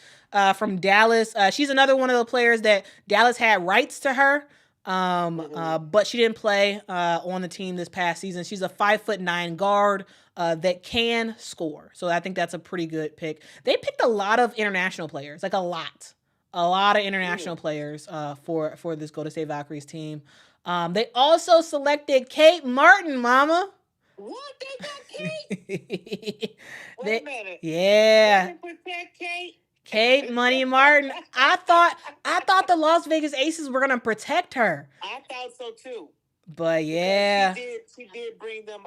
from Dallas. She's another one of the players that Dallas had rights to her. But she didn't play on the team this past season. She's a 5'9" guard that can score. So I think that's a pretty good pick. They picked a lot of international players, like a lot of international players for this Golden State Valkyries team. They also selected Kate Martin, mama. What? They got Kate? Wait a minute. Yeah. They protect Kate? Kate Money Martin. I thought the Las Vegas Aces were gonna protect her. I thought so too. But yeah, she did bring them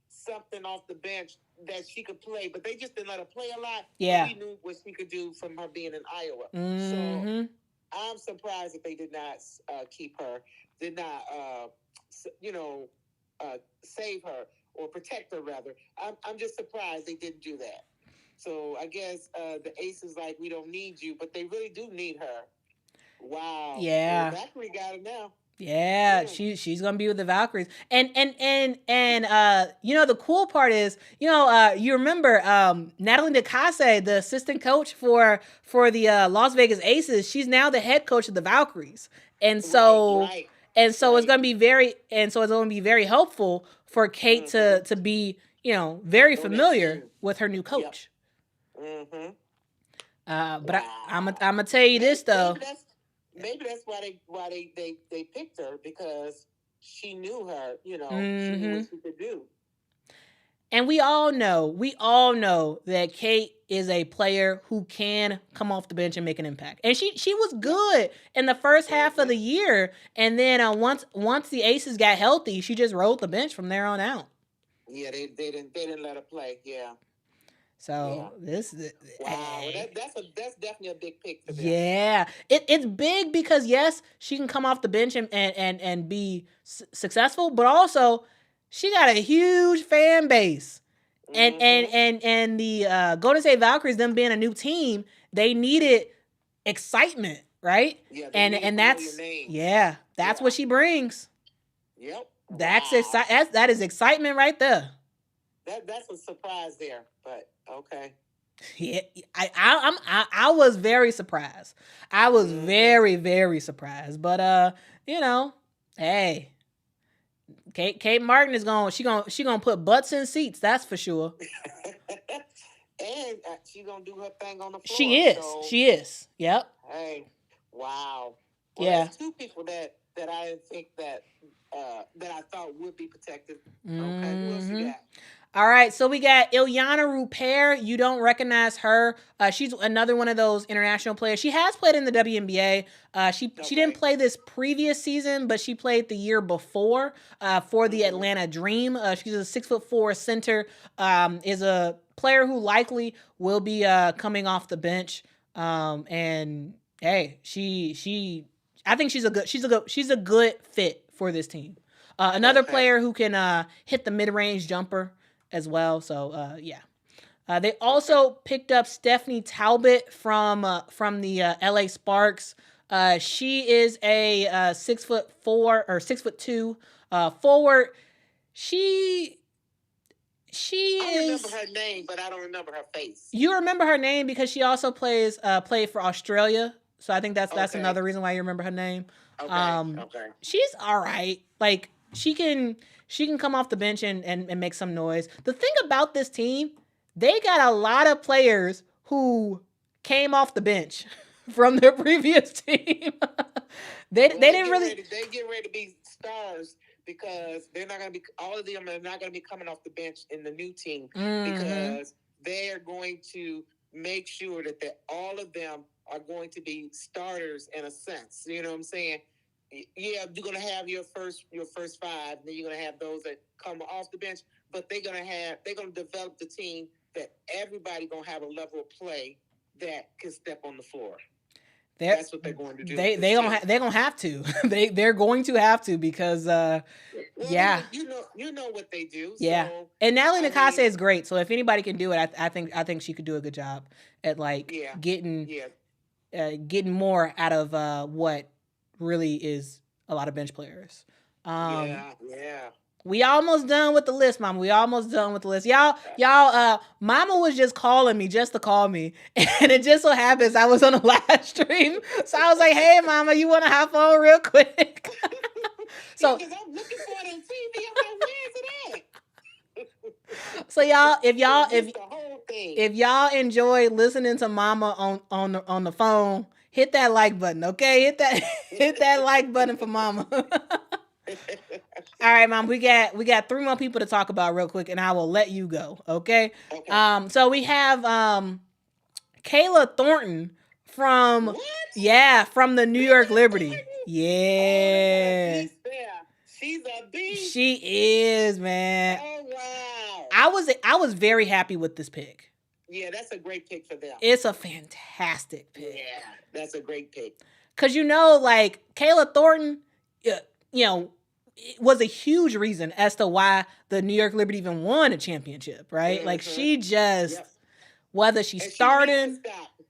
something off the bench that she could play, but they just didn't let her play a lot. Yeah, we knew what she could do from her being in Iowa. So I'm surprised that they did not keep her, did not save her or protect her rather. I'm just surprised they didn't do that. So I guess the Aces like, we don't need you, but they really do need her. Wow. Yeah. Well, Valkyrie got it now. Yeah, she's gonna be with the Valkyries, and the cool part is, you remember Natalie DeCase, the assistant coach for the Las Vegas Aces. She's now the head coach of the Valkyries, and so it's gonna be very helpful for Kate to be very familiar with her new coach. Yep. But I'm gonna tell you this though. Maybe that's why they picked her, because she knew her, she knew what she could do. And we all know that Kate is a player who can come off the bench and make an impact. And she was good in the first half of the year, and then once the Aces got healthy, she just rode the bench from there on out. Yeah, they didn't let her play. Yeah. So this wow, that's definitely a big pick for them. Yeah, it's big because yes, she can come off the bench and be successful, but also she got a huge fan base, and the Golden State Valkyries, them being a new team, they needed excitement, right? Yeah, and that's what she brings. Yep, that is excitement right there. That's a surprise there, but okay. Yeah, I was very surprised. I was very, very surprised. But hey, Kate Martin is gonna put butts in seats. That's for sure. And she's gonna do her thing on the floor. She is. Yep. Hey, wow. Well, yeah. There's 2 people that I didn't think that I thought would be protected. Okay, who else you All right, so we got Iliana Rupert. You don't recognize her. She's another one of those international players. She has played in the WNBA. She didn't play this previous season, but she played the year before for the Atlanta Dream. She's a 6'4" center. Is a player who likely will be coming off the bench. And hey, I think she's a good fit for this team. Another player who can hit the mid-range jumper as well. So yeah. They also picked up Stephanie Talbot from the LA Sparks. She is a 6'4" or 6'2" forward. She I is. remember her name, but I don't remember her face. You remember her name because she also played for Australia. So I think that's another reason why you remember her name. Okay. She's all right. Like she can come off the bench and make some noise. The thing about this team, they got a lot of players who came off the bench from their previous team. They didn't really. They get ready to be stars because they're not going to be. All of them are not going to be coming off the bench in the new team because they are going to make sure that all of them are going to be starters in a sense. You know what I'm saying? Yeah, you're gonna have your first five, then you're gonna have those that come off the bench, but they're gonna develop the team that everybody gonna have a level of play that can step on the floor. That's what they're going to do. They're gonna have to. They're going to have to because yeah. You know what they do. Yeah. So, and Natalie Nakase is great. So if anybody can do it, I think she could do a good job at getting more out of what really is a lot of bench players. Yeah. We almost done with the list, Mama. We almost done with the list. Y'all, Mama was just calling me just to call me. And it just so happens I was on a live stream. So I was like, hey, Mama, you want to hop on real quick? So because I'm looking for it on TV. I'm like, where is it at? So y'all, if y'all enjoy listening to Mama on the phone, hit that like button, okay? Hit that like button for Mama. All right, Mom. We got 3 more people to talk about real quick, and I will let you go. Okay. So we have Kayla Thornton from the New York Liberty. Yeah. She's a beast. She is, man. Oh wow. I was very happy with this pick. Yeah, that's a great pick for them. It's a fantastic pick. Yeah, that's a great pick. Cause Kayla Thornton, it was a huge reason as to why the New York Liberty even won a championship, right? Like she just, whether she's starting,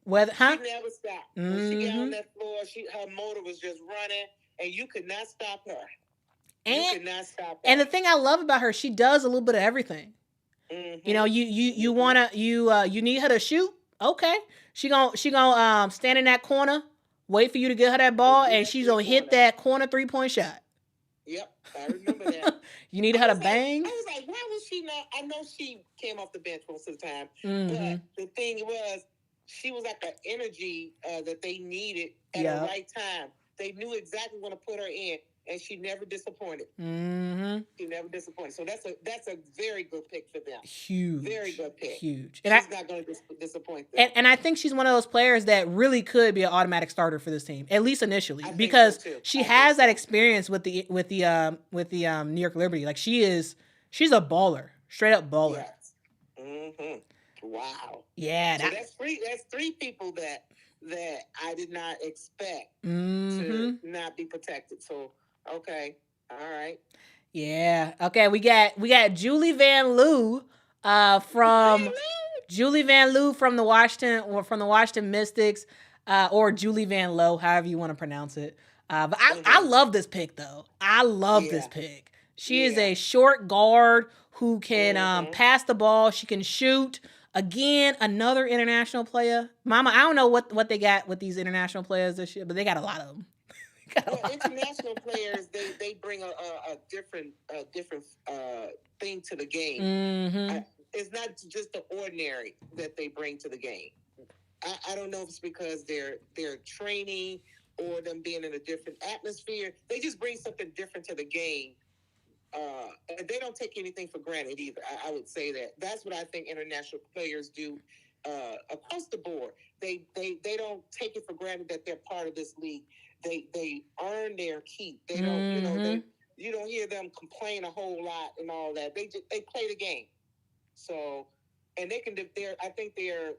whether she never stopped. When she got on that floor, her motor was just running, and you could not stop her. And the thing I love about her, she does a little bit of everything. You know, you need her to shoot. Okay, she gonna stand in that corner, wait for you to get her that ball, and she's gonna hit that corner 3-point shot. Yep, I remember that. You need her to bang. I was like, why was she not? I know she came off the bench most of the time, but the thing was, she was like an energy that they needed at the right time. They knew exactly when to put her in, and she never disappointed. She never disappointed. So that's a very good pick for them. Huge, very good pick. Huge. And she's not going to disappoint them. And I think she's one of those players that really could be an automatic starter for this team, at least initially, because she has that experience with the New York Liberty. Like she's a baller, straight up baller. Yes. Wow. Yeah. So that's three people that I did not expect to not be protected. So okay, all right. Yeah. Okay. We got Julie Vanloo from the Washington Mystics or Julie Vanloo, however you want to pronounce it. But I love this pick though. I love this pick. She is a short guard who can pass the ball. She can shoot. Again, another international player. Mama, I don't know what they got with these international players this year, but they got a lot of them. International players, they bring a different thing to the game. It's not just the ordinary that they bring to the game. I don't know if it's because they're training or them being in a different atmosphere. They just bring something different to the game and they don't take anything for granted either. I would say that's what I think international players do across the board. They don't take it for granted that they're part of this league. They earn their keep. They don't, you don't hear them complain a whole lot and all that. They play the game. So, and I think they're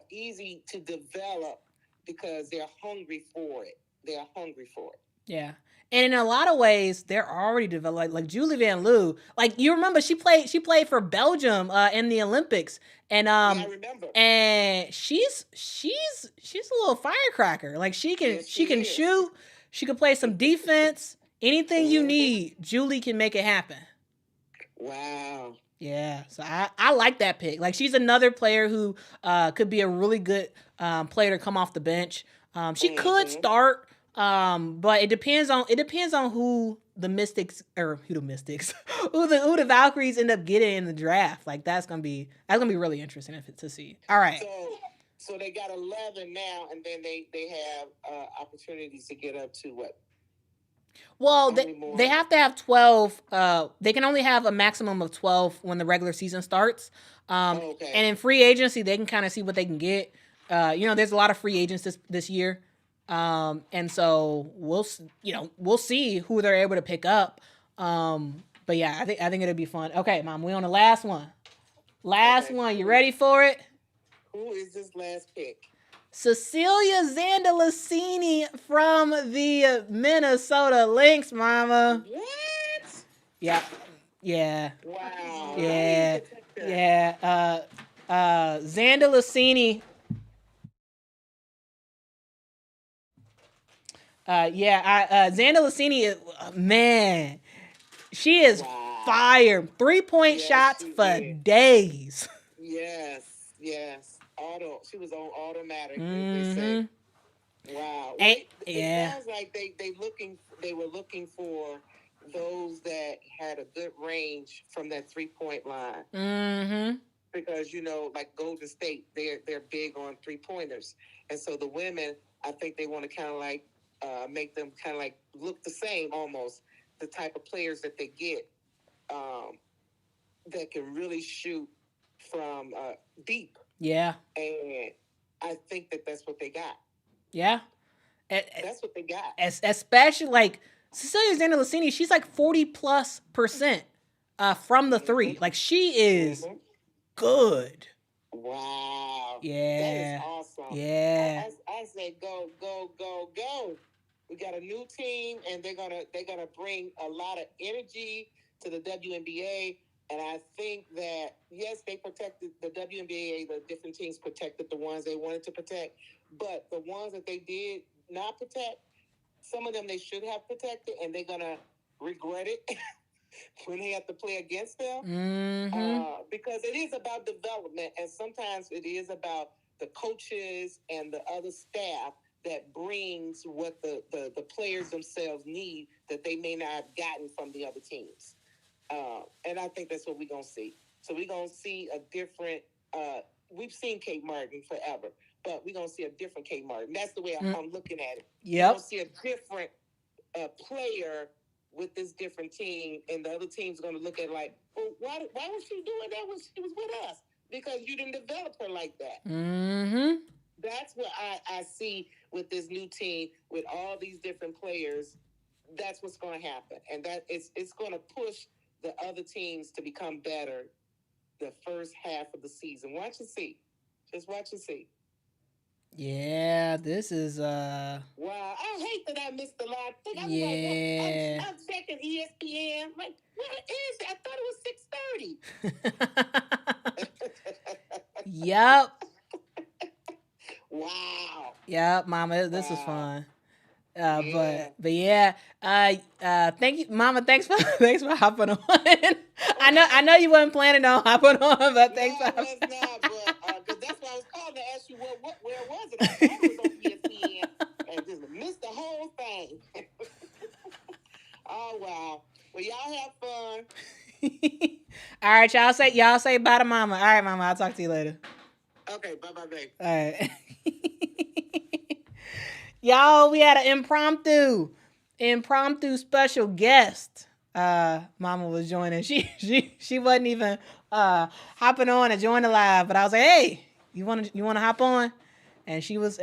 easy to develop because they're hungry for it. They're hungry for it. Yeah. And in a lot of ways, they're already developed. Like Julie Vanloo, like you remember, she played for Belgium in the Olympics, and I remember. And she's a little firecracker. Like she can shoot, she can play some defense. Anything you need, Julie can make it happen. Wow. Yeah, so I like that pick. Like she's another player who could be a really good player to come off the bench. She could start. But it depends on who the Valkyries end up getting in the draft. Like that's gonna be really interesting to see. All right. So they got 11 now, and then they have opportunities to get up to what? Well, they have to have 12. They can only have a maximum of 12 when the regular season starts. And in free agency, they can kind of see what they can get. There's a lot of free agents this year. And so we'll see who they're able to pick up. But yeah, I think it'll be fun. Okay, Mom, we on the last one. Last one. You ready for it? Who is this last pick? Cecelia Zandalasini from the Minnesota Lynx, Mama. What? Yeah. Yeah. Wow. Yeah. Yeah. Zandalasini. Zandalasini, man, she is fire. 3-point shots for days. Yes. She was on automatic. They say. Wow. It sounds like they were looking for those that had a good range from that 3-point line. Mm-hmm. Because like Golden State, they're big on 3-pointers, and so the women, I think they want to kind of like make them kind of like look the same almost. The type of players that they get that can really shoot from deep. Yeah. And I think that's what they got. Yeah. That's what they got. Especially like Cecelia Zandalasini, she's like 40+% from the three. Like she is good. Wow. Yeah. That is awesome. Yeah. I say go. We got a new team, and they're gonna bring a lot of energy to the WNBA. And I think that, yes, they protected the WNBA, the different teams protected the ones they wanted to protect. But the ones that they did not protect, some of them they should have protected, and they're going to regret it when they have to play against them. Mm-hmm. Because it is about development, and sometimes it is about the coaches and the other staff that brings what the players themselves need that they may not have gotten from the other teams. And I think that's what we're going to see. So we're going to see a different, we've seen Kate Martin forever, but we're going to see a different Kate Martin. That's the way I'm looking at it. Yep. We're going to see a different player with this different team, and the other team's going to look at it like, well, why was she doing that when she was with us? Because you didn't develop her like that. Mm-hmm. That's what I see with this new team, with all these different players. That's what's going to happen. And that it's going to push the other teams to become better the first half of the season. Watch and see. Just watch and see. Yeah, this is Wow, I hate that I missed the live thing. I'm I'm checking ESPN. Like, what is it? I thought it was 6:30. Yep. Wow. Yep, Mama, this is fun. But yeah, thank you, Mama. Thanks for hopping on. I know you wasn't planning on hopping on, but thanks for hopping on. No, I was not, because that's why I was calling to ask you where was it? I thought it was on ESPN and just missed the whole thing. Oh wow. Well, y'all have fun. All right, y'all say bye to Mama. All right, Mama, I'll talk to you later. Okay, bye, babe. All right. Y'all, we had an impromptu special guest. Mama was joining. She wasn't even hopping on and join the live, but I was like, hey, you wanna hop on? And she was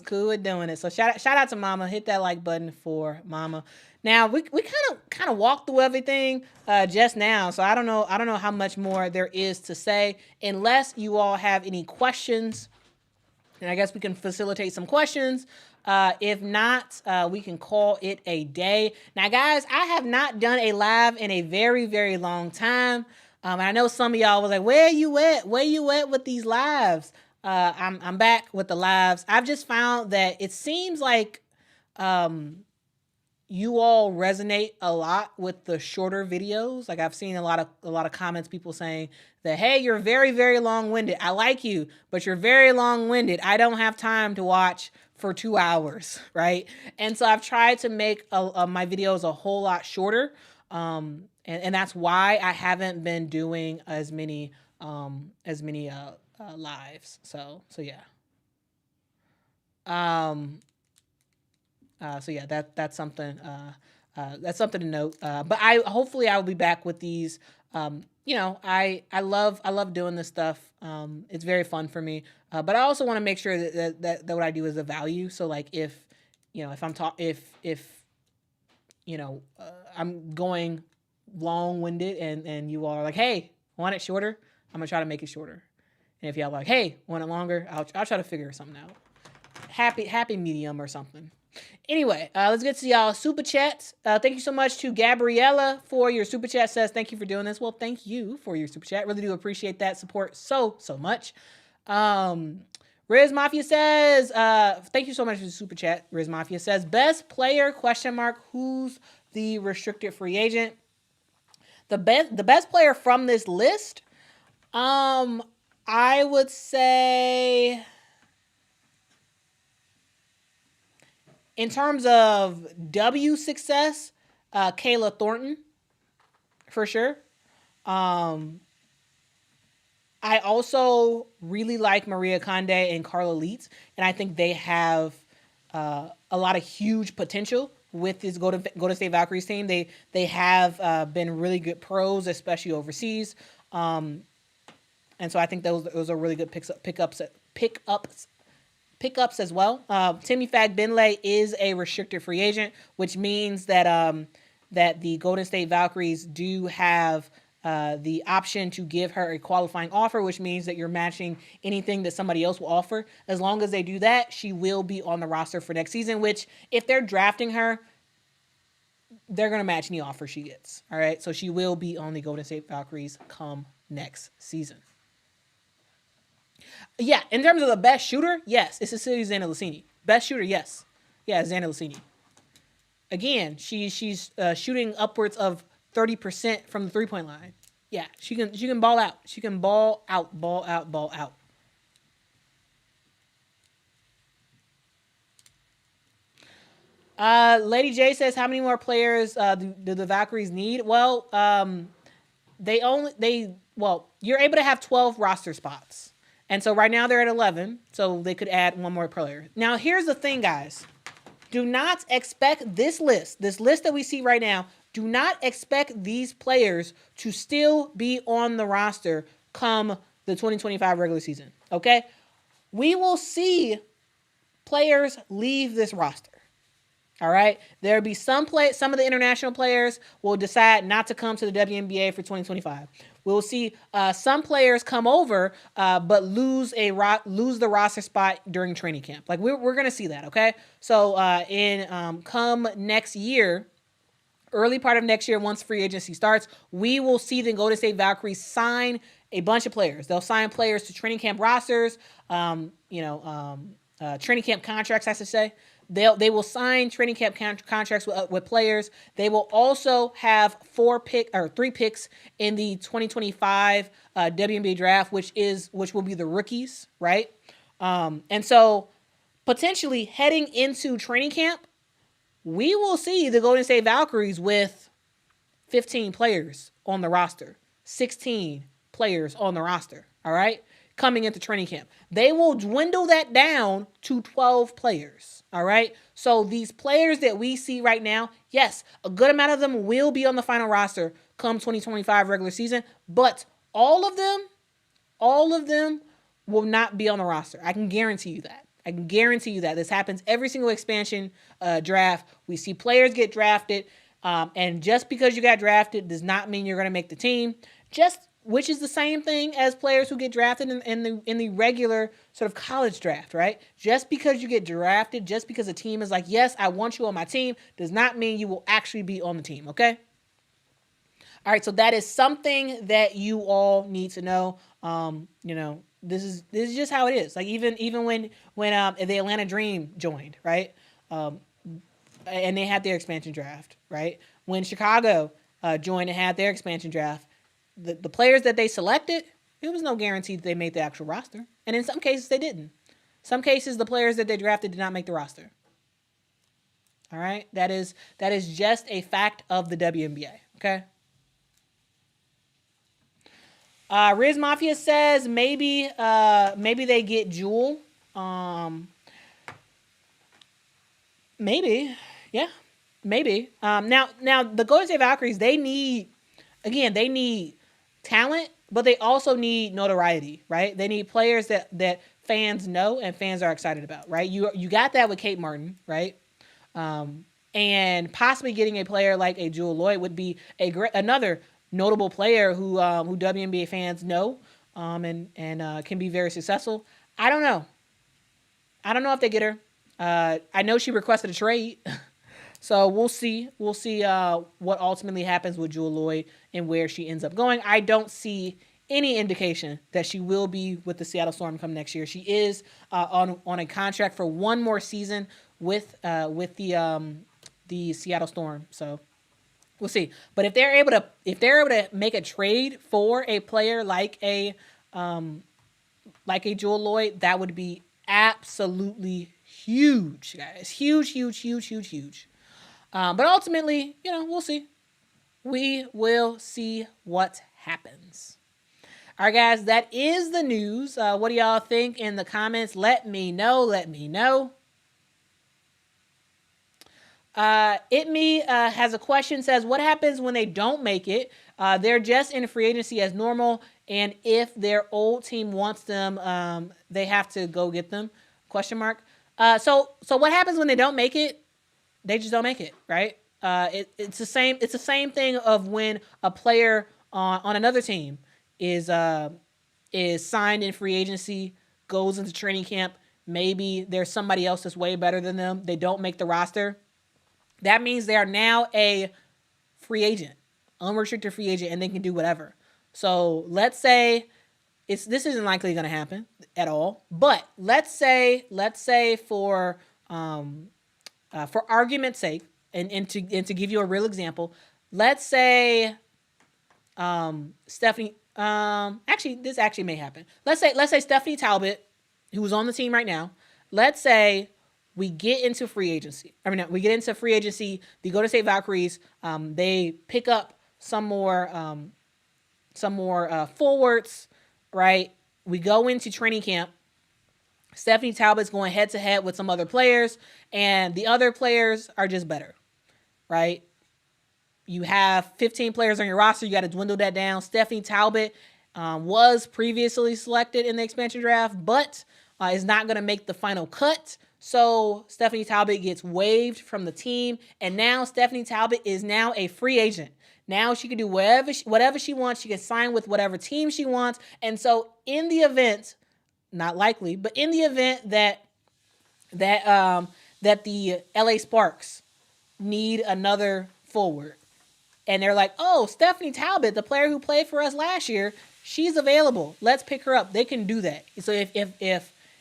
cool with doing it. So shout out to Mama. Hit that like button for Mama. Now we kind of walked through everything just now, so I don't know how much more there is to say, unless you all have any questions. And I guess we can facilitate some questions. If not, we can call it a day. Now, guys, I have not done a live in a very, very long time. And I know some of y'all was like, where you at? Where you at with these lives? I'm back with the lives. I've just found that it seems like you all resonate a lot with the shorter videos. Like I've seen a lot of comments, people saying that, hey, you're very, very long-winded. I like you, but you're very long-winded. I don't have time to watch for 2 hours, right? And so I've tried to make my videos a whole lot shorter. And that's why I haven't been doing as many lives. So yeah. So yeah, that's something to note. But hopefully I will be back with these. I love doing this stuff. It's very fun for me. But I also want to make sure that what I do is of value. So like if I'm going long-winded and you all are like, hey, want it shorter? I'm gonna try to make it shorter. And if y'all are like, hey, want it longer? I'll try to figure something out. Happy medium or something. Anyway, let's get to y'all super chats. Thank you so much to Gabriella for your super chat. Says thank you for doing this. Well, thank you for your super chat. Really do appreciate that support so much. Riz Mafia says thank you so much for the super chat. Riz Mafia says best player ? Who's the restricted free agent? The best player from this list. I would say, in terms of W success, Kayla Thornton, for sure. I also really like María Conde and Carla Leite, and I think they have a lot of huge potential with this Golden State Valkyries team. They have been really good pros, especially overseas. And so I think those are really good pickups as well. Temi Fagbenle is a restricted free agent, which means that that the Golden State Valkyries do have the option to give her a qualifying offer, which means that you're matching anything that somebody else will offer. As long as they do that, she will be on the roster for next season, which if they're drafting her, they're going to match any offer she gets. All right. So she will be on the Golden State Valkyries come next season. Yeah, in terms of the best shooter, yes, it's Cecelia Zandalasini. Best shooter, yes. Yeah, Zandalasini. Again, she's shooting upwards of 30% from the three-point line. Yeah, she can ball out. She can ball out. Lady J says, how many more players do the Valkyries need? Well, you're able to have 12 roster spots. And so right now they're at 11, so they could add one more player. Now, here's the thing, guys. Do not expect this list that we see right now, do not expect these players to still be on the roster come the 2025 regular season, okay? We will see players leave this roster. All right. There'll be some of the international players will decide not to come to the WNBA for 2025. We'll see some players come over, but lose the roster spot during training camp. Like we're gonna see that. Okay. So come next year, early part of next year, once free agency starts, we will see the Golden State Valkyries sign a bunch of players. They'll sign players to training camp rosters. Training camp contracts, I should say. They will sign training camp contracts with players. They will also have 3 picks in the 2025 WNBA draft, which will be the rookies, right? And so potentially heading into training camp, we will see the Golden State Valkyries with 15 players on the roster, 16 players on the roster. All right. coming into training camp. They will dwindle that down to 12 players. All right. So these players that we see right now, yes, a good amount of them will be on the final roster come 2025 regular season, but all of them will not be on the roster. I can guarantee you that. This happens every single expansion draft. We see players get drafted, and just because you got drafted does not mean you're going to make the team. Which is the same thing as players who get drafted in the regular sort of college draft, right? Just because you get drafted, just because a team is like, yes, I want you on my team, does not mean you will actually be on the team, okay? All right, so that is something that you all need to know. This is just how it is. Like even when the Atlanta Dream joined, right? And they had their expansion draft, right? When Chicago joined and had their expansion draft, the players that they selected, it was no guarantee that they made the actual roster. And in some cases, they didn't. Some cases, the players that they drafted did not make the roster. All right? That is just a fact of the WNBA, okay? Riz Mafia says maybe they get Jewel. Maybe. Yeah. Maybe. Now the Golden State Valkyries, they need talent, but they also need notoriety, right? They need players that fans know and fans are excited about, right? You got that with Kate Martin, right? And possibly getting a player like a Jewel Lloyd would be another notable player who WNBA fans know and can be very successful. I don't know if they get her. I know she requested a trade. So we'll see. We'll see what ultimately happens with Jewel Lloyd and where she ends up going. I don't see any indication that she will be with the Seattle Storm come next year. She is on a contract for one more season with the Seattle Storm. So we'll see. But if they're able to make a trade for a player like a Jewel Lloyd, that would be absolutely huge, guys. Huge. But ultimately, we'll see. We will see what happens. All right, guys, that is the news. What do y'all think in the comments? Let me know. Itme has a question, says, what happens when they don't make it? They're just in free agency as normal, and if their old team wants them, they have to go get them? ? So what happens when they don't make it? They just don't make it, right? It's the same. It's the same thing of when a player on another team is signed in free agency, goes into training camp. Maybe there's somebody else that's way better than them. They don't make the roster. That means they are now a free agent, unrestricted free agent, and they can do whatever. So let's say this isn't likely going to happen at all. But let's say for argument's sake, and to give you a real example, let's say Stephanie. This actually may happen. Let's say Stephanie Talbot, who's on the team right now. Let's say we get into free agency. We get into free agency. The Golden State Valkyries, they pick up some more forwards, right? We go into training camp. Stephanie Talbot's going head to head with some other players, and the other players are just better, right? You have 15 players on your roster. You got to dwindle that down. Stephanie Talbot was previously selected in the expansion draft, but is not going to make the final cut. So Stephanie Talbot gets waived from the team, and now Stephanie Talbot is now a free agent. Now she can do whatever she wants. She can sign with whatever team she wants. And so in the event, not likely, but in the event that the LA Sparks need another forward, and they're like, oh, Stephanie Talbot, the player who played for us last year, she's available. Let's pick her up. They can do that. So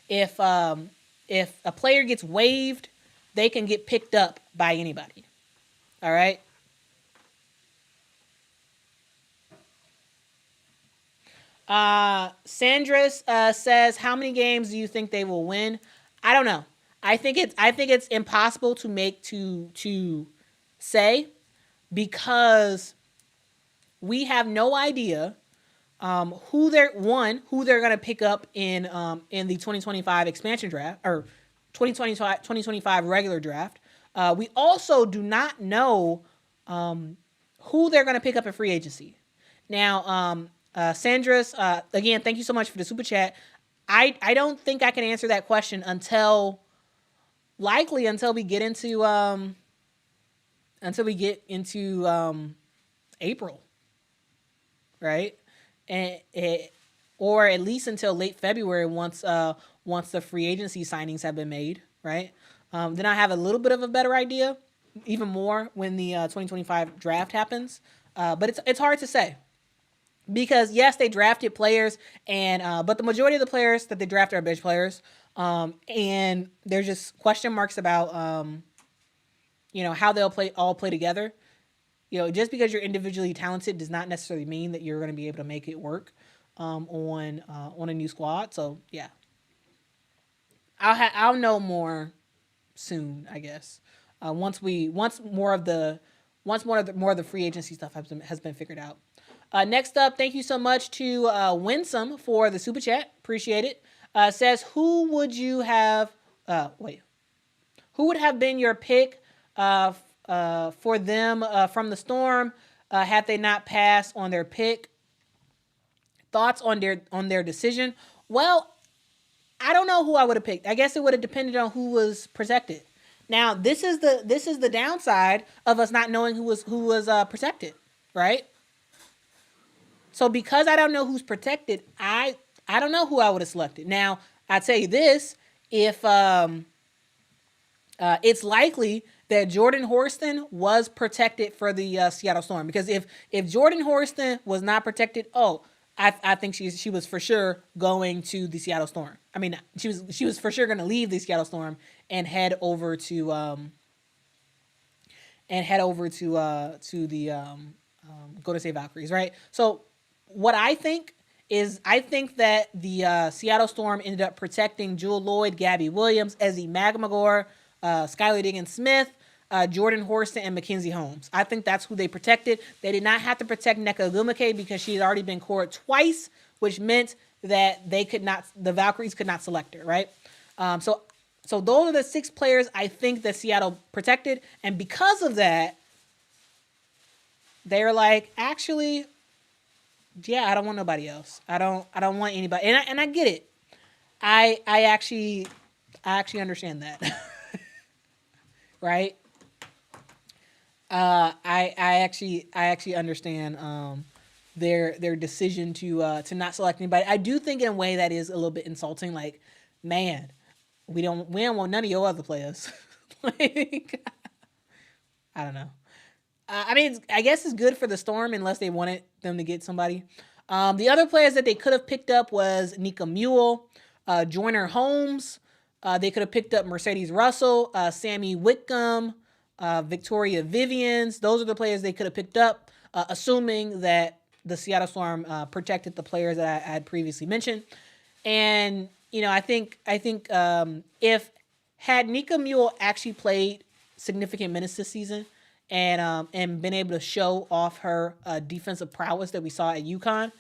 if a player gets waived, they can get picked up by anybody. All right. Sandras says, how many games do you think they will win? I don't know. I think it's impossible to say, because we have no idea who they're going to pick up in the 2025 expansion draft or 2025 regular draft. We also do not know who they're going to pick up in free agency. Now, Sandra's, again, thank you so much for the super chat. I don't think I can answer that question until we get into April, right? Or at least until late February once the free agency signings have been made, right? Then I have a little bit of a better idea, even more when the 2025 draft happens. But it's hard to say. Because yes, they drafted players, but the majority of the players that they drafted are bench players, and there's just question marks about how they'll all play together. Just because you're individually talented does not necessarily mean that you're going to be able to make it work on a new squad. So yeah, I'll know more soon, I guess. Once more of the free agency stuff has been figured out. Next up, thank you so much to Winsome for the super chat. Appreciate it. Says, who would have been your pick for them from the Storm had they not passed on their pick? Thoughts on their decision? Well, I don't know who I would have picked. I guess it would have depended on who was protected. Now, this is the downside of us not knowing who was protected, right? So because I don't know who's protected, I don't know who I would have selected. Now, I tell you this, if it's likely that Jordan Horston was protected for the Seattle Storm, because if Jordan Horston was not protected, I think she was for sure going to the Seattle Storm. I mean, she was for sure going to leave the Seattle Storm and head over to the Golden State Valkyries, right? So what I think that the Seattle Storm ended up protecting Jewel Lloyd, Gabby Williams, Ezzie Magmagor, Skylar Diggins-Smith, Jordan Horston, and Mackenzie Holmes. I think that's who they protected. They did not have to protect Nneka Ogwumike because she had already been cored twice, which meant that the Valkyries could not select her, right? So those are the 6 players I think that Seattle protected, and because of that, they're like, actually, yeah, I don't want nobody else. I don't want anybody. And I get it. I actually understand that. Right? I actually understand their decision to not select anybody. I do think in a way that is a little bit insulting. Like, man, we don't want none of your other players. Like, I don't know. I mean, I guess it's good for the Storm unless they wanted them to get somebody. The other players that they could have picked up was Nika Mule, Joyner Holmes. They could have picked up Mercedes Russell, Sammy Whitcomb, Victoria Vivians. Those are the players they could have picked up, assuming that the Seattle Storm protected the players that I had previously mentioned. And I think if had Nika Mule actually played significant minutes this season, and been able to show off her defensive prowess that we saw at UConn,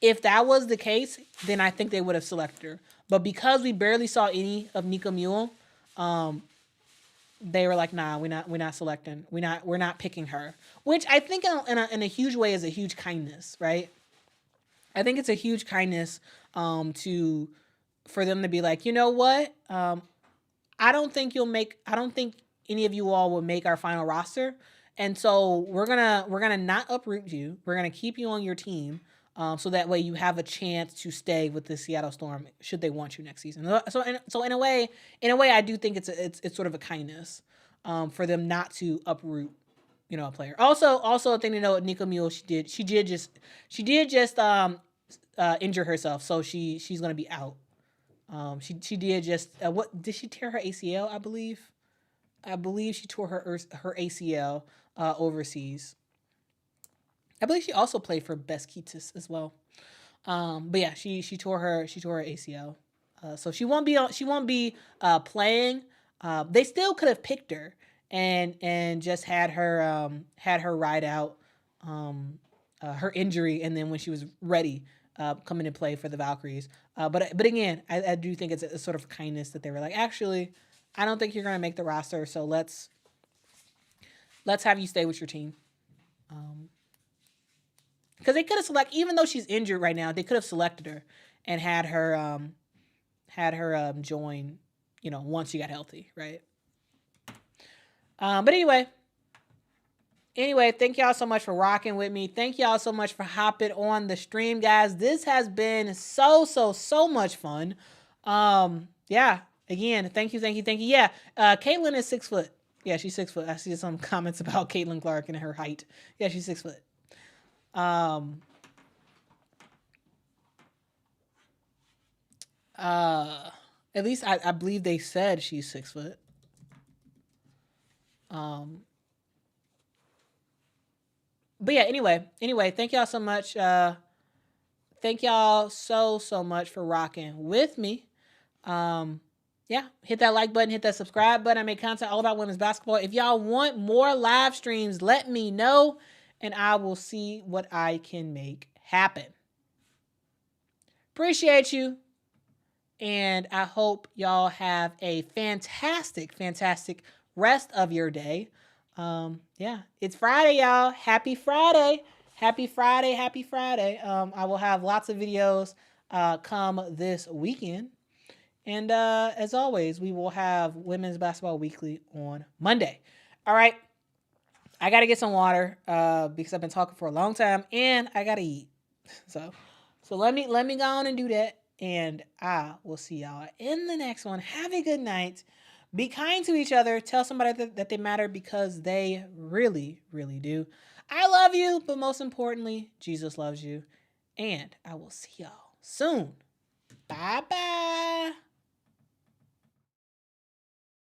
if that was the case, then I think they would have selected her. But because we barely saw any of Nika Mule, they were like, nah, we're not selecting. We're not picking her. Which I think in a huge way is a huge kindness, right? I think it's a huge kindness for them to be like, you know what? I don't think any of you all will make our final roster. And so we're gonna not uproot you. We're gonna keep you on your team, so that way you have a chance to stay with the Seattle Storm should they want you next season. So in a way, I do think it's sort of a kindness for them not to uproot a player. Also a thing to know, Nika Mule, she did just injure herself, so she's gonna be out. She did just what did she tear her ACL? I believe she tore her ACL overseas. I believe she also played for Beskitas as well. But yeah, she tore her ACL. So she won't be playing. They still could have picked her and just had her ride out her injury, and then when she was ready, come into play for the Valkyries. But again, I do think it's a sort of kindness that they were like, actually, I don't think you're going to make the roster, so let's have you stay with your team. Because they could have selected, even though she's injured right now, they could have selected her and had her join, once she got healthy, right? But anyway, thank y'all so much for rocking with me. Thank y'all so much for hopping on the stream, guys. This has been so much fun. Yeah. Again, thank you. Yeah. Caitlin is 6 foot. Yeah, she's 6 foot. I see some comments about Caitlin Clark and her height. Yeah, she's 6 foot. At least I believe they said she's 6 foot. But yeah, anyway, thank y'all so much. Thank y'all so much for rocking with me. Yeah, hit that like button, hit that subscribe button. I make content all about women's basketball. If y'all want more live streams, let me know, and I will see what I can make happen. Appreciate you, and I hope y'all have a fantastic rest of your day. Yeah, it's Friday, y'all. Happy Friday. I will have lots of videos come this weekend. And as always, we will have Women's Basketball Weekly on Monday. All right. I got to get some water because I've been talking for a long time, and I got to eat. So let me go on and do that, and I will see y'all in the next one. Have a good night. Be kind to each other. Tell somebody that they matter, because they really, really do. I love you, but most importantly, Jesus loves you. And I will see y'all soon. Bye-bye.